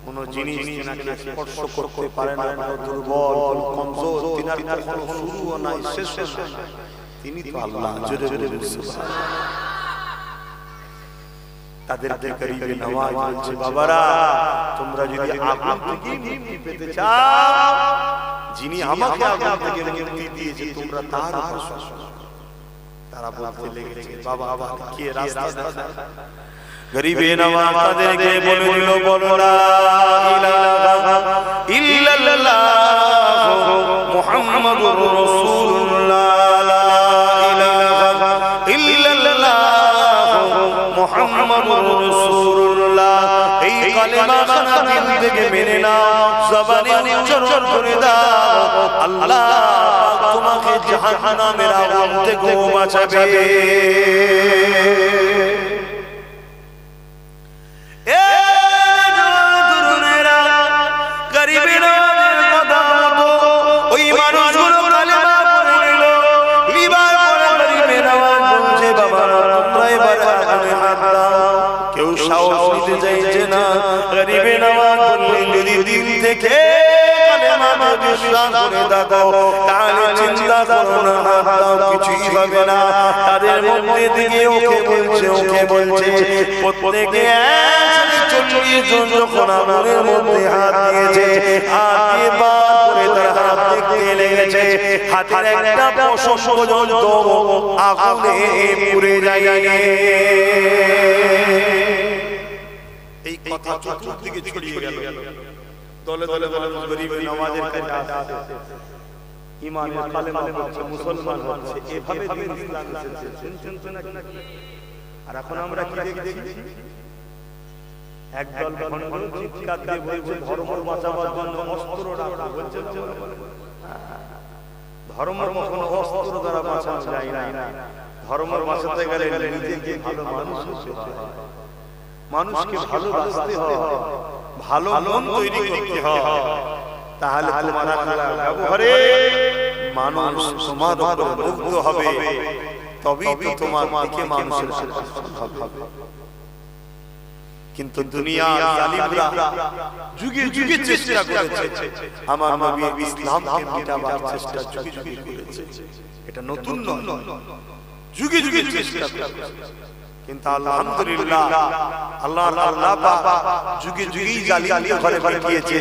কোন জিনিস যেনাকে স্পর্শ করতে পারে না দুর্বল কমজোর তিনার কোনো শুরুও নাই শেষও নাই তিনি তো আল্লাহ জোরে জোরে সুবহানাল্লাহ তাদেরকে করিবে নওয়াজ বলছে বাবারা তোমরা যদি আগুন থেকে মুক্তি পেতে চাও যিনি আমাকে আগুন থেকে মুক্তি দিয়েছে তোমরা তার উপর তারা বলতে লেগেছে বাবা বাবা কে রাস্তা দেখায় গরিবে নওয়াজ তাদেরকে বলে দিল বলো লা ইলাহা ইল্লাল্লাহ মুহাম্মাদুর রাসূলুল্লাহ লা ইলাহা ইল্লাল্লাহ মুহাম্মাদুর রাসূলুল্লাহ এই কালেমা খানা দিল থেকে মেনে নাও জবানে উচ্চারণ করে দাও আল্লাহ তোমাকে জাহান্নামের আগুন থেকে বাঁচাবে গরিবে নওয়াজ বললেন যদি দিল থেকে কালেমা বিশ্বাস করে দাও তাহলে চিন্তা করো না কিছুই হবে না তাদের মধ্যে থেকে ওকে বলছে প্রত্যেকে 40 জন যখন আগুনের মধ্যে হাত দিয়েছে হাত দিয়ে বার করে তার হাত দেখতে লেগেছে হাতের একটা পশম পর্যন্ত আগুনে পুড়ে যায় এই কথা চতুর্দিকে ছড়িয়ে গেল দলে দলে মানুষ গরিবে নওয়াজের কাছে আসে ঈমানের কালেমা পড়ছে মুসলমান হচ্ছে এভাবে দিন ইসলাম এসেছে শুনছেন তো নাকি আর এখন আমরা কি দেখছি একদল ঘন চিৎকার দিয়ে বলছে ধর্ম বাঁচাবার জন্য অস্ত্র রাখা বলছে ধর্ম কখনো অস্ত্র দ্বারা বাঁচানো যায় না ধর্ম বাঁচাতে গেলে নিজেকে ভালো মানুষ হতে হয় মানুষকে ভালোবাসতে হয় ভালো মন তৈরি করতে হয় তাহলে তোমার আখলাক ব্যবহারে মানুষ তোমার উপর মুগ্ধ হবে, তবেই তো তোমার দিকে মানুষের আকর্ষণ হবে। কিন্তু দুনিয়ার জালিমরা যুগে যুগে চেষ্টা করেছে আমার নবী ইসলামকে মিটাবার চেষ্টা যুগে যুগে করেছে। এটা নতুন নয়, যুগে যুগে চেষ্টা করেছে। কিন্তু আলহামদুলিল্লাহ আল্লাহ পাক যুগে যুগেই জালিমকে ঘরে পাঠিয়েছে,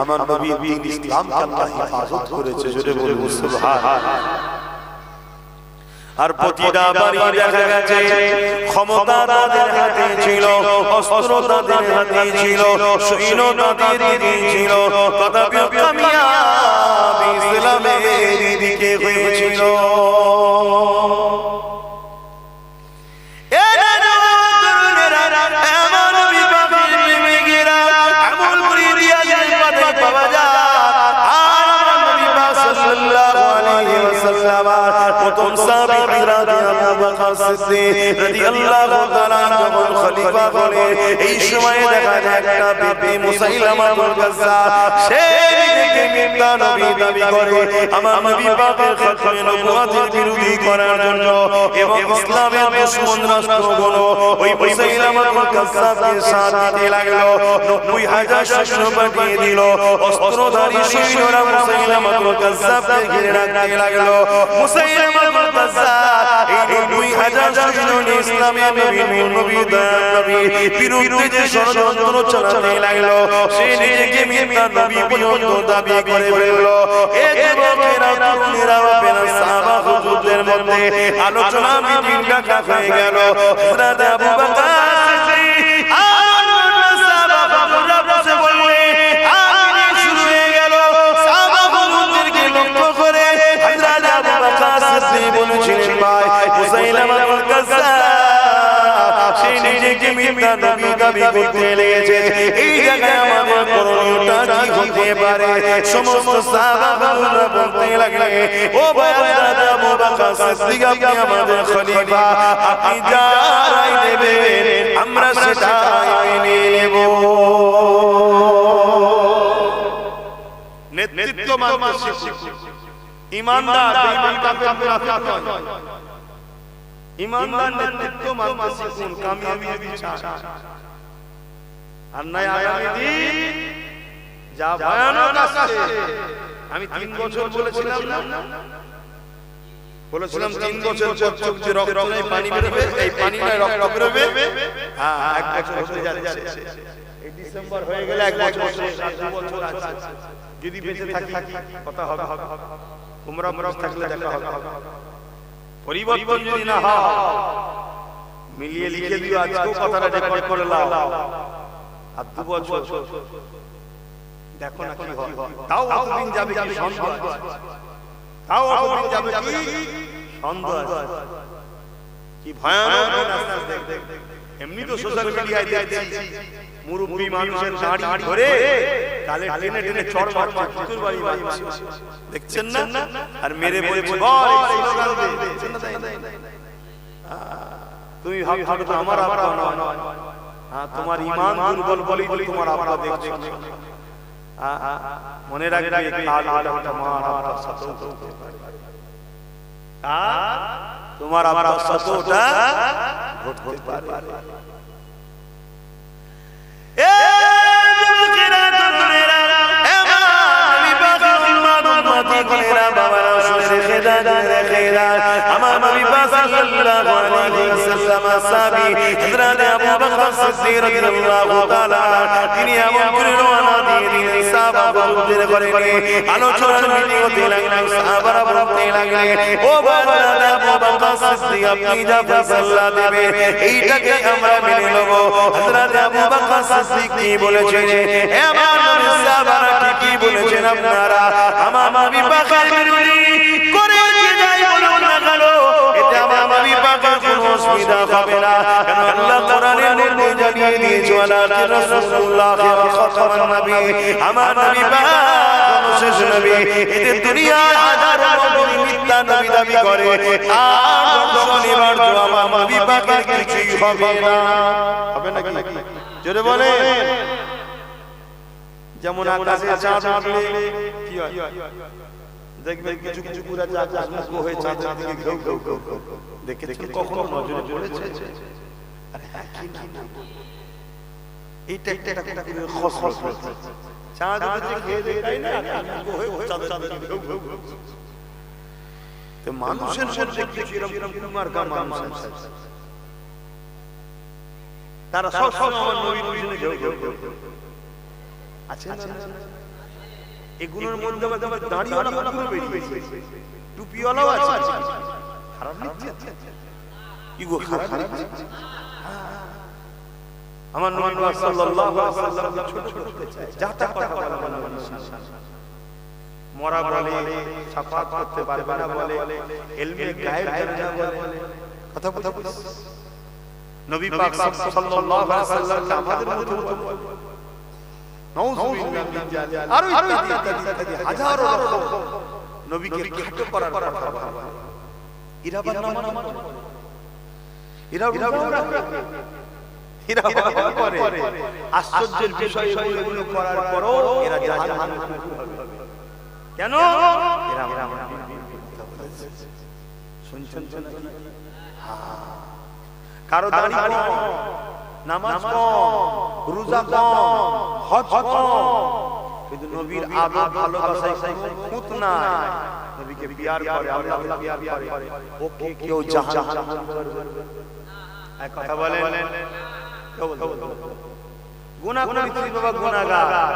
আমার নবী দ্বীন ইসলামকে আল্লাহ হেফাজত করেছে। জোরে বলুন সুবহানাল্লাহ। আর প্রতিটা বাড়ি দেখা গেছে ক্ষমতা তাদের হাতে ছিল, অস্ত্র তাদের হাতে ছিল, সৈন্য তাদের হাতে ছিল, তথাপিও কামিয়াব ইসলামের দিকে হয়েছিল। প্রথম সাহাবী হযরত আবু বকর সিদ্দিক রাদিয়াল্লাহু তাআলা যখন খলিফা হলেন, এই সময় দেখা যায় একটা ব্যক্তি মুসাইলামাতুল কাজ্জাব, সে নিজেকে মিথ্যা নবী দাবি করে আমার নবী পাকের খাতমে নবুয়তের বিরোধী করার জন্য এবং ইসলামের দুশমন রাষ্ট্রগুলো ওই মুসাইলামাতুল কাজ্জাবকে সাথ দিতে লাগলো। ৯০,০০০ সৈন্য পাঠিয়ে দিল, অস্ত্রধারী সৈন্যরা মুসাইলামাতুল কাজ্জাবকে ঘিরে রাখতে লাগলো। মুসাইলামাতুল কাজ্জাব এই ৯০০০ সৈন্য নিয়ে ইসলামের নবীর বিরুদ্ধে যে ষড়যন্ত্র চালাতে লাগলো, সে নিজেকে মিথ্যা নবী পর্যন্ত দাবি করে ফেললো। এই যুবকেরা তরুণেরা বাপেরা সাহাবা হুজুরদের মধ্যে আলোচনা মিটিং ডাকা হয়ে গেল। হযরত আবু বকর সিদ্দিক আর সাহাবা হুজুররা বসে বললেন, আমিন শুরু হয়ে গেল। সাহাবা হুজুরদেরকে লক্ষ্য করে হযরত আবু বকর সিদ্দিক বলেছিলেন, ভাই মুসাইলামাতুল কাজ্জাব সে নিজেকে মিথ্যা নবী দাবি করতে লেগেছে, এই জায়গায় আমাদের করণীয়টা কি হতে পারে? সমস্ত সাহাবারা বলতে লাগলেন, ও ভাই হযরত আবু বকর সিদ্দিক আপনি আমাদের খলিফা, আপনি যা রায় দেবেন আমরা সেটাই মেনে নেব। নেতৃত্ব মানতে শিখুন, ইমানদার বেঈমান কাফের মুনাফিক নয়। ইমানদার নেতৃত্ব মানতে শিখুন, কামিয়াবি চান। আর নয় আগামী দিন যা ভয়ানক আসছে। আমি ৩ বছর বলেছিলাম না, বলেছিলাম ৩ বছর পর চোখ যে রক্ত নেই পানি বেরোবে, এই পানিটাই রক্ত বেরোবে। হ্যাঁ, ১ বছর হতে যাচ্ছে। এই ডিসেম্বর হয়ে গেলে ১ বছর, ২ বছর আছে। যদি বেঁচে থাকি কথা হবে, তোমরা থাকলে দেখা হবে। পরিবর্তন যদি না হয় মিলিয়ে লিখে দিও, আজকেও কথাটা রেকর্ড করে নাও। আর ২ বছর দেখো না কি হয়। তাও অতদিন যাবে কি সন্দেহ আছে, তাও অতদিন যাবে কি সন্দেহ আছে। কি ভয়ানক রাস্তা দেখ। এমনি তো সোশ্যাল মিডিয়ায় দেখছি মুরব্বী মানুষের দাড়ি ধরে কালে টেনে টেনে চড় মারছে, কুকুর বাড়ি মারছে, দেখছেন না? আর মেরে বলছে বল এই স্লোগান দে, দেখছেন না? তুমি ভাবছো তো আমার আব্বা নয়, হ্যাঁ তোমার ঈমান দুর্বল বলেই তোমার আব্বা দেখছো। মনে রাখবে কাল তোমার আব্বার সাথে হতে পারে, তোমার আব্বার সাথে ওটা ঘটতে পারে। আমার নবী পাক সাল্লাল্লাহু আলাইহি ওয়াসাল্লাম সাহাবী হযরত আবু বকর সিদ্দিক রাদিয়াল্লাহু তাআলা তিনি এমন করে রওনা দিয়ে দিলেন, সাহাবা হুজুরদের ঘরে নিয়ে আলোচনার মিটিং হতে লাগলো। সাহাবারা বলতে লাগলেন, ও হযরত আবু বকর সিদ্দিক আপনি যা ফয়সালা দেবে এইটাকে আমরা মেনে নেব। হযরত আবু বকর সিদ্দিক কি বলেছেন, হে আমার নবী সাহাবারা কি বলেছেন আপনারা আমার নবী পাকের বিরোধী করে দিয়ে যাই বলুন না কেন, এতে আমার নবী পাকের কোনো অসুবিধা হবে না। কারণ আল্লাহ কোরআনের মধ্যে জানিয়ে দিয়েছে, ওয়ালা রাসূলুল্লাহ খাতামান নবী, আমার নবী পাক শেষ নবী। এতে দুনিয়ার হাজারো নবী মিথ্যা নবী দাবি করে, আর শনিবার তো আমার নবী পাকের কিছুই হবে না। হবে নাকি? জোরে বলেন। যেমন আকাশে চাঁদ উঠলে কি হয়, দেখবেন কিছু কিছু পুরা আকাশ মুখ হয়ে চাঁদের দিকে ঘেউ ঘেউ ঘেউ দেখেছেন কখনো নজরে পড়েছে? আরে একই না, এইটা একটা একটা করে খসখস হচ্ছে, চাঁদ উঠে খেয়ে দেখাই না মুখ হয়ে চাঁদের দিকে ঘেউ ঘেউ ঘেউ। তো মানুষের মধ্যে কিছু এরকম কুমার কা মানুষ আছে, তারা সব আমার নবীর পিছনে ঘেউ ঘেউ ঘেউ আছে না? এগুলোর মধ্যে আবার দাঁড়িওয়ালা কুকুর বেরিয়েছে, টুপিওয়ালাও আছে, খারাপ নিচ্ছে ইগো খারাপ নিচ্ছে। আমার নবী সাল্লাল্লাহু আলাইহি ওয়াসাল্লাম ছোট ছোট যা তা কথা বলা মানুষ মরা বলে, শাফাত করতে পারবে না বলে, ইলমে গায়েব জানে না বলে, কথা কথা নবী পাক সাল্লাল্লাহু আলাইহি ওয়াসাল্লাম আমাদের মতো নাউযুবিল্লাহ মিন জালিক আরো ইত্যাদি হাজারো রকম নবীকে খাটো করার কথা বলে। এরা বান্না এরা করে আশ্চর্যের বিষয় এগুলো করার পরও এরা জাহান্নামে হবে। কেন? এরা শুনছেন কারো দাড়ি কম, নামাজ কম, রোজা কম, হজ কম, কিন্তু নবীর আদব ভালোবাসায় খুঁত নাই, নবীকে পিয়ার করে, আল্লাহ পিয়ার করে, ওকে কেউ জাহান্নামে করবে না। এক কথা বলেন, কেউ বলতে গুনাহ করেছি বাবা গুনাহগার,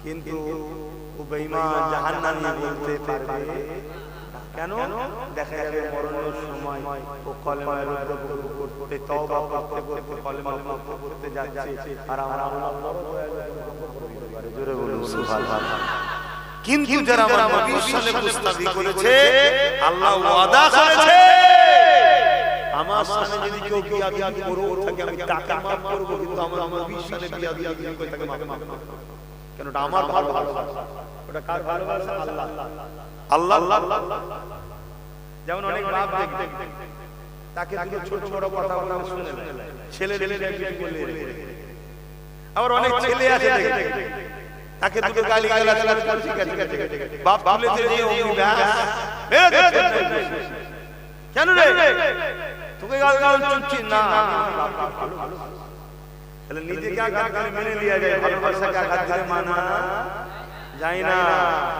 কিন্তু ও বেঈমান জাহান্নামী বলতে পারবে কেন? দেখা যাবে মরণের সময় ও কলেমা করতে তওবা করতে করতে কলেমা পড়তে যাচ্ছে, আর আমরা জোরে বলুন সুবহানাল্লাহ। কিন্তু যারা আমার নবীর সাথে মুস্তাফি করেছে, আল্লাহ ওয়াদা করেছে আমার সামনে যদি কেউ বিয়াদবি করে থাকে আমি তাকে মাফ করব, কিন্তু আমার নবীর সাথে বিয়াদবি করে তাকে মাফ করব না। কেন? ওটা আমার ভালোবাসা। ওটা কার ভালোবাসা? আল্লাহ। আল্লাহ যেমন অনেক বাপ দেখবে তাকে দুটো ছোট ছোট কথা বলা শুনে ছেলে আবার অনেক ছেলে আছে দেখবে তাকে দুটো গালি গালাজ করে ঠিক আছে বাপ তুলেছে যে ওই ব্যাস কেন রে তোকে গাল গাল চুচ্ছি না, তাহলে নিজেকে আঘাত করে মেনে লিয়া যায়, ভালোবাসাকে আঘাত করে মানা যায় না।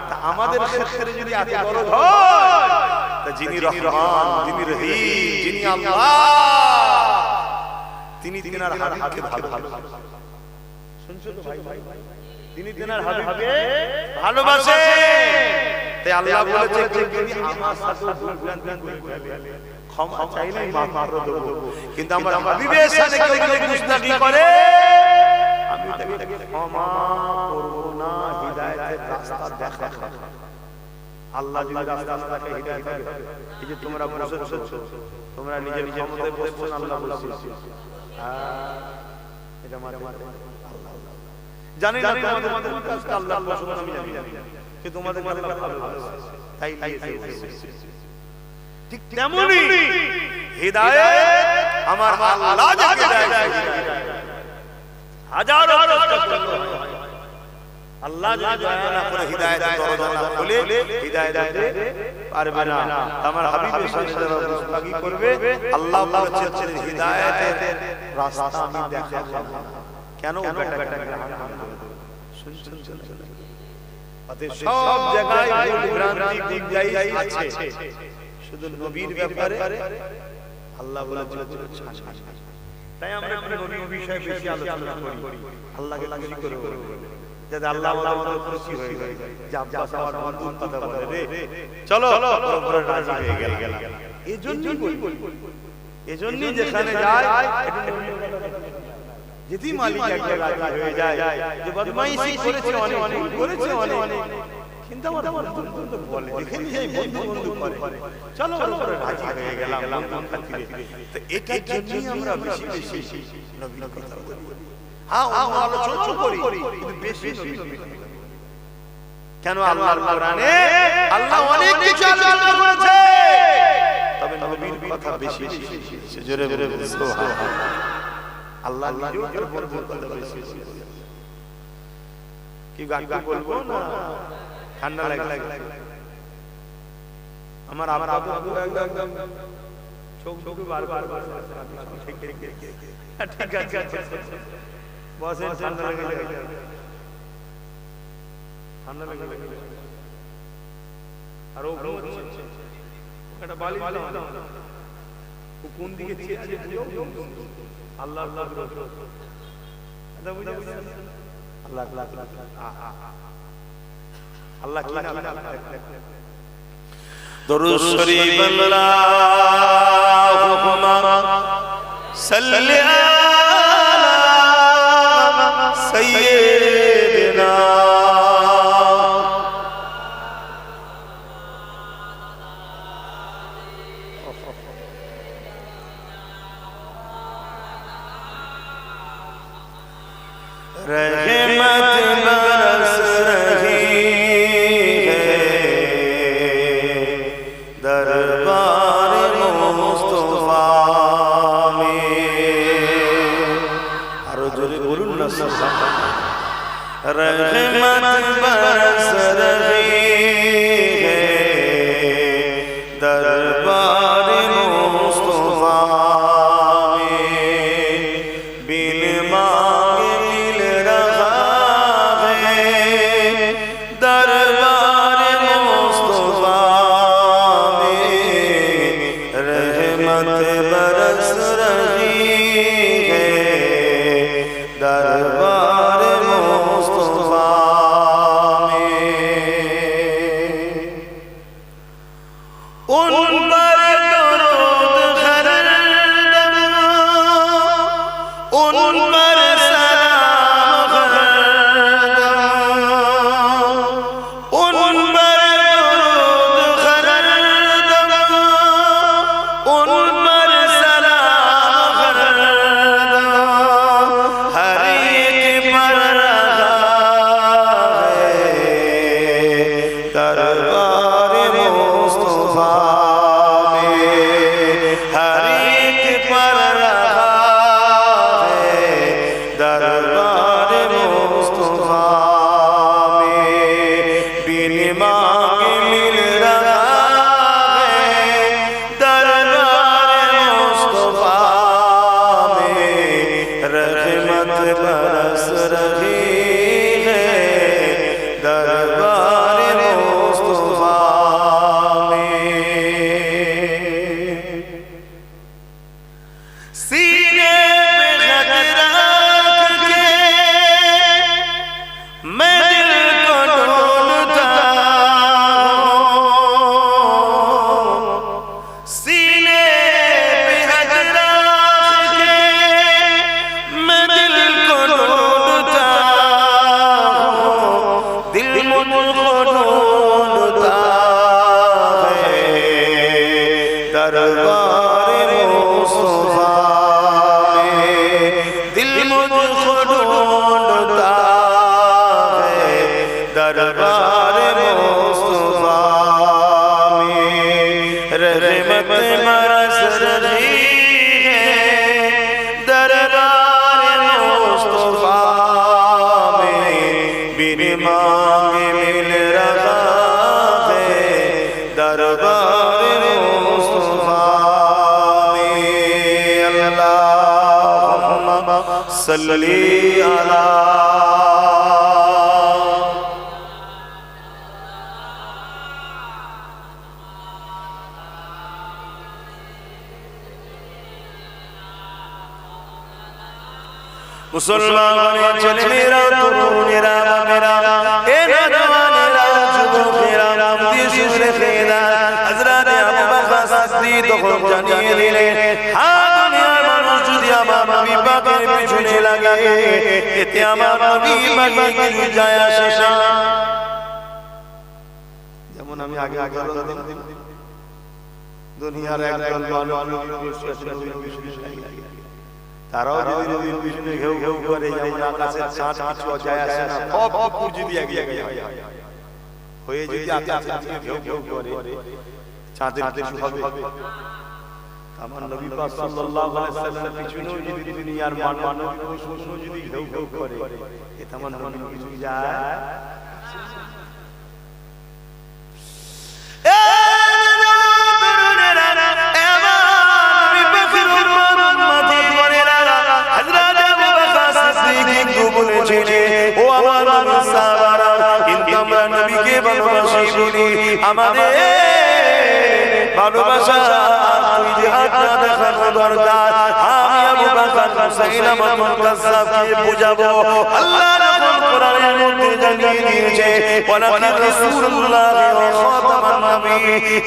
তা আমাদের ক্ষেত্রে যদি এত দরদ হয়, তা যিনি রহমান, যিনি রহিম, যিনি আল্লাহ, তিনি তিনার হাবিবকে ভালোবাসেন। শুনছো তো ভাই? তিনি তিনার হাবিবকে ভালোবাসেন। তাই আল্লাহ বলেছে যদি আমার সাথে ভুলভ্রান্তি করে ক্ষমা চাইলেই মাফ করে দেব, কিন্তু আমার হাবিবের সাথে কেউ যদি গুস্তাখি করে আমি তাকে ক্ষমা করব না। হিদায়াতের রাস্তা দেখা, আল্লাহ যদি রাস্তা দেখায় হিদায়াত হবে। এই যে তোমরা বসেছো, তোমরা নিজের ক্ষমতায় বসছো, আল্লাহ বলছে এটা মারে জানি না তোমাদের কাছে আল্লাহ পছন্দ আমি জানি যে তোমাদের আল্লাহ ভালোবাসে, তাই ঠিক তেমনি হিদায়াত আমার আল্লাহ যাকে দেয়, হাজারো চেষ্টা করলে আল্লাহ যদি দয়া না করে হিদায়াতের দরজা না খুলে হিদায়াত দিতে পারবে না। আমার হাবিবের সাথে যারা মুস্তাকি করবে, আল্লাহ বলেছেন হিদায়াতের রাস্তা আমি দেখাবো না। কেন? শুনছেন? অতএব সব জায়গায় ভুলভ্রান্তি গুঞ্জাইশ আছে, শুধু নবীর ব্যাপারে আল্লাহ বলেছেন। তাই আমরা নবীর বিষয়ে বেশি আলোচনা করি, আল্লাহকে খুশি করে যাতে আল্লাহ আমাদের খুশি হয়ে যায়। যে আব্বাস আমার বন্ধুর কথা বলে রে, চলো উপরে রাজি হয়ে গেল। এজন্যই যেখানে যায় যদি মালিক একটা রাজি হয়ে যায় যে বদমাইশি করেছে অনেক করেছে অনেক, কিন্তু আমার বন্ধু বলে যেখানে যাই বন্ধু করে চলো উপরে রাজি হয়ে গেলাম বন্ধুর খাতিরে। তো এটার জন্যই আমরা বেশি বেশি নবীর কথা বলি। হ্যাঁ আলোচনা করি কিন্তু বেশি নবী। কেন? আল্লাহর কোরআনে আল্লাহ অনেক কিছু আলোচনা করেছে, তবে নবীর কথা বেশি বেশি জোরে জোরে সুবহানাল্লাহ। আল্লাহ নিজেও তার বন্ধুর কথা বেশি। কি গানটা বলবো না ঠান্ডা লাগে আমার আব্বা তো একদম চোখ চোখে বারবার ঠিক আছে বসে ঠান্ডা লাগে আর ও ঘুমোচ্ছে একটা বালি দাও ও কোন দিকে চেয়ে আল্লাহ আল্লাহ আল্লাহ আল্লাহ দরুদ শরীফ আল্লাহুম্মা সাল্লি আলা সাইয়্যিদিনা रहमत बरस रही है दरबार मुस्तफा में आरो जोरे बोलুন না रहमत बरस रही है दरबार मुस्तफा में बिन सल्ली अला मुसलमान चले मेरा तरुणेरा मेरा ए नौजवानेरा যুবকেরা মুফতি শুনে খেদা হযরত আবু বকর সিদ্দিক তখন জানিয়ে দিলেন হ্যাঁ দুনিয়ার মানুষ যদি আমার নবী পাকের পিছনে লাগে এতে আমার নবী পাকের কিছু যায় আসে না যেমন আমি আগে বললাম দুনিয়ার একদল মানুষ বিশ্বাস লাগে তারাও যদি নবীর পিছনে ঘেউ ঘেউ করে যেমন আকাশের চাঁদ কিছু যায় আসে না সব কুকুর যদি আগে হয়ে যদি আকাশের দিকে ঘেউ ঘেউ করে চাঁদের কিছু হবে আমার নবী পাক সাল্লাল্লাহু আলাইহি ওয়াসাল্লামের পিছনে যদি দুনিয়ার মানব প্রশ্ন যদি ঘেউ ঘেউ করে এটা আমার নবী কিছু যায় ও আমার সাহাবারা কিন্তু আমরা নবীকে ভালোবাসি বলি আমাদের ভালোবাসা তুই যে হাতটা দেখানো দরকার আমি আবু বকর মুসাইলামাতুল কাজ্জাবকে বুঝাবো আল্লাহ যখন কোরআনের মধ্যে জানিয়ে দিয়েছে ওয়ালাকিন রাসূলুল্লাহ ওয়া খাতামান নবী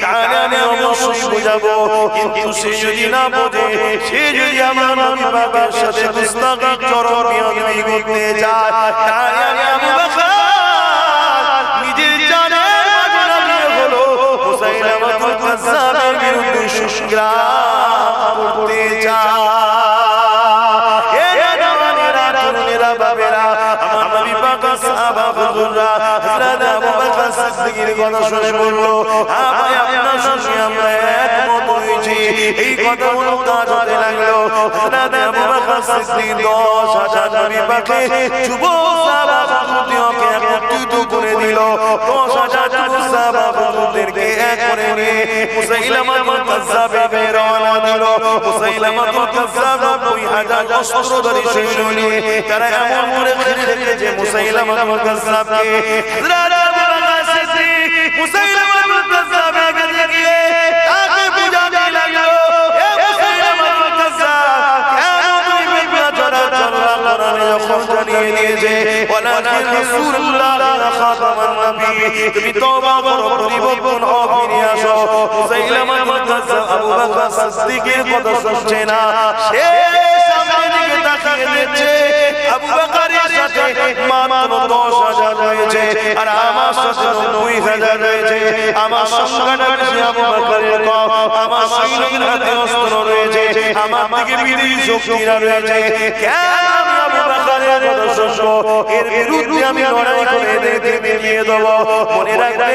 তাআলা আমি অবশ্যই বুঝাবো কিন্তু সে যদি না বোঝে সে যদি আমার নবী পাকের সাথে দুস্তাকি চরম বিয়াদবি করতে যায় তাহলে আমি আবু বকর নিজের জানের মাঝে লাগিয়ে হলো মুসাইলামাতুল কাজ্জাবের বিরুদ্ধে সংগ্রাম করতে যায় সাহাবা হুজুররা হযরত আবু বকর সিদ্দিকের কথা শুনে বলল ভাই আপনার সাথে আমরা একমত হয়েছি এই কথাগুলো কাজ হতে লাগলো হযরত আবু বকর সিদ্দিক 10,000 নবী পাকে যুবক সাহাবা হুজুরদেরকে একত্রিত করে দিল 10,000 যুবক সাহাবা হুজুরদেরকে এক করে নিয়ে মুসাইলামাতুল কাজ্জাবে রওনা দিল মুসাইলামাতুল কাজ্জাব 90,000 অস্ত্রধারী সৈন্য নিয়ে তারা এমন করে ঘিরে রেখেছে মুসাইলামাতুল কাজ্জাবকে হযরত আবু বকর সিদ্দিক মুসাইলামাতুল কাজ্জাবের কাছে গিয়ে তাকে বুঝাতে লাগলো এ মুসাইলামাতুল কাজ্জাব কেন তুই মিথ্যা চরাচর কোরআনে যখন জানিয়ে দিয়েছে ওয়ালাকিন রাসূলুল্লাহ ওয়া খাতামান নবী তুমি তওবা করো পরিবর্তন হও ফিরে আসো মুসাইলামাতুল কাজ্জাব আবু বকর সিদ্দিকের কথা শুনছে না সে সামনের দিকে তাকিয়ে দেখছে আবু বকরের সাথে মাত্র 10,000 রয়েছে আর আমার সাথে 90,000 রয়েছে আমার সংখ্যাটা বেশি আবু বকরের কম আমার সৈন্যদের হাতে অস্ত্র রয়েছে আমার দিকে বিদেশী শক্তিরা রয়েছে কেন আমি আবু বকরের কথা শুনবো এর বিরুদ্ধে আমি লড়াই করে এদেরকে মিলিয়ে দেবো মনে রাখবে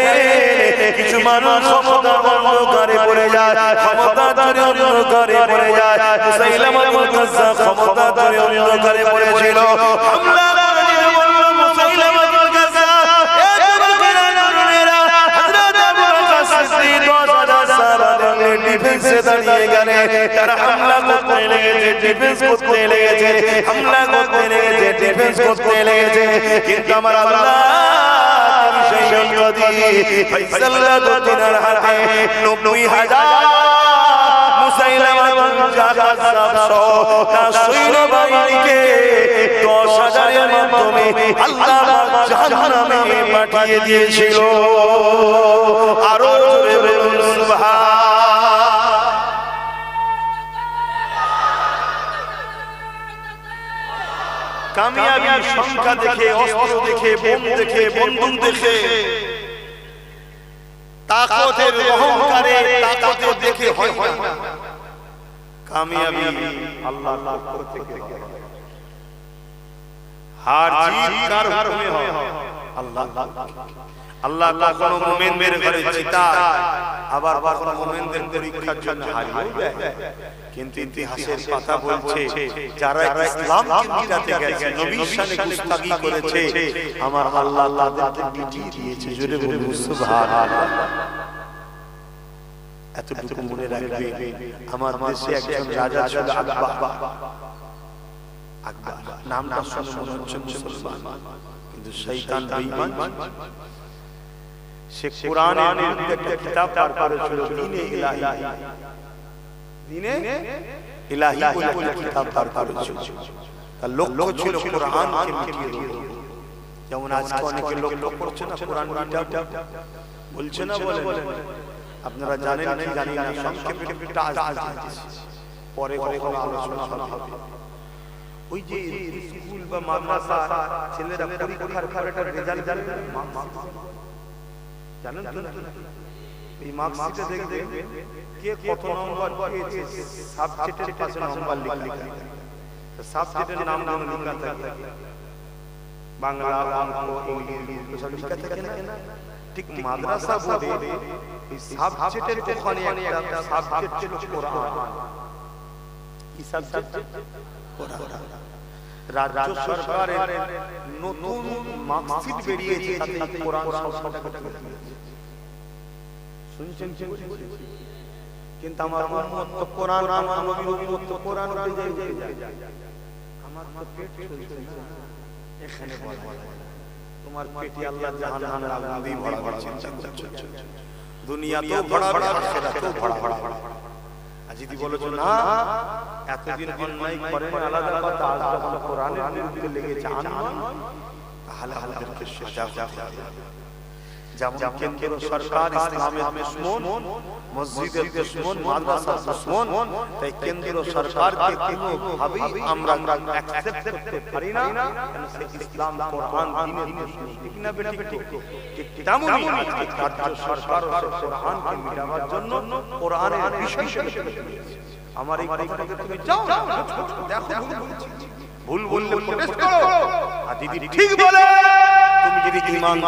কিছু মানুষ ক্ষমতার অন্ধকারে পড়ে যায় ক্ষমতার জন্য অন্ধকারে পড়ে যায় মুসাইলামাতুল কাজ্জাব ক্ষমতার জন্য অন্ধকারে পড়েছিল হামলা করে বলল মুসাইলামাতুল কাজ্জাব এ যুবকেরা তরুণেরা হযরত আবু বকর সিদ্দিক 10,000 সাহাবাদের ডিফেন্সে দাঁড়িয়ে গেলে তারা হামলা করতে লেগেছে ডিফেন্স করতে লেগেছে হামলা করতে লেগেছে ডিফেন্স করতে লেগেছে কিন্তু আমার আল্লাহ সেই সম্পত্তি ফাইসাল্লাহ দিনের হাতে 90,000 মুসাইলামাতুল কাজ্জাব সহ তার সৈন্যবাহিনীকে 10,000 এর মাধ্যমে আল্লাহ জাহান্নামে পাঠিয়ে দিয়েছিল আরো জোরে বলুন সুবহান কামিয়াবি সংখ্যা দেখে অস্ত্র দেখে বোম দেখে বন্দুক দেখে তাকতের অহংকারে তাকতের দেখে হয় না কামিয়াবি আল্লাহর পক্ষ থেকে হার জিত কার হুকুমে হয় আল্লাহ আল্লাহ কখনো মুমিনদের ঘরে জিতায় আবার কখনো মুমিনদের পরীক্ষার জন্য হারিয়ে দেয় কিন্তু ইতিহাসের পাতা বলছে যারা ইসলামকে মিটাতে গেছে নবীর শানে গুস্তাখি করেছে আমার আল্লাহ তাদেরকে মিটিয়ে দিয়েছে জোরে বলুন সুবহানাল্লাহ এতটুকু মনে রাখবে আমার দেশে একজন রাজা ছিল আকবর নামটা শুনে মনে হচ্ছে মুসলমান কিন্তু শয়তান বেঈমান সে কোরআনের বিরুদ্ধে একটা কিতাব পার করেছিল দ্বীনে ইলাহি দ্বীনে ইলাহি বলে কিতাব পার করেছিল তার লক্ষ্য ছিল কোরআনকে মিটিয়ে দেওয়া যেমন আজকে অনেকে লক্ষ্য করছে না কোরআন মিটাতে বলছে না বলেন আপনারা জানেন কি জানেন না সংক্ষেপে একটা আসছে পরে কখনো আলোচনা হবে ওই যে স্কুল বা মাদ্রাসা ছেলেরা পরীক্ষার খাতার রেজাল্ট জানেন এই মার্কশিটে দেখবেন কে কত নম্বর পেয়েছে সাবজেক্টের পাশে নম্বর লেখা থাকে সাবজেক্টের নাম লেখা থাকে বাংলা অঙ্ক ইংরেজি সব লেখা থাকে না ঠিক মাদ্রাসা বোর্ডে এই সাবজেক্টের ওখানে একটা সাবজেক্ট ছিল কোরআন। কি সাবজেক্ট? কোরআন। রাজ্য সরকারের নতুন মার্কশিট বেরিয়েছে, তাতে কোরআন শব্দটা শুনছেন? কিন্তু আমার উম্মত তো কোরআন, আমার নবীর উম্মত তো কোরআন উঠে যায়। আমার তো পেট চলছে না এখানে বলা, তোমার পেটে আল্লাহ জাহান্নামের আগুন দিয়ে ভরা ভরা চিন্তা করছে। দুনিয়া তো ভরা ভরা, আখিরাত তো ভরা ভরা। আর যদি বলেছো না এতদিন অন্যায় করেন আলাদা কথা, আজ যখন কোরআনের বিরুদ্ধে লেগেছে আন্দোলন, তাহলে আমাদেরকে সজাগ হতে হবে। যেমন কেন্দ্র সরকার ইসলামের দুশমন, মসজিদের দুশমন, মাদ্রাসার দুশমন, তাই কেন্দ্র সরকারকে কোনোভাবেই আমরা অ্যাকসেপ্ট করতে পারি না, কারণ সে ইসলাম কোরআন দ্বীনের দুশমন। ঠিক না বেটা? ঠিক তেমনই আজকে রাজ্য সরকার কোরআনকে মিটাবার জন্য কোরআনের বিষয় আমার এই কথাটাকে তুমি যাও না দেখো, ভুল বললে প্রটেস্ট করো, আর দিদি ঠিক বলে তুমি যদি ঈমান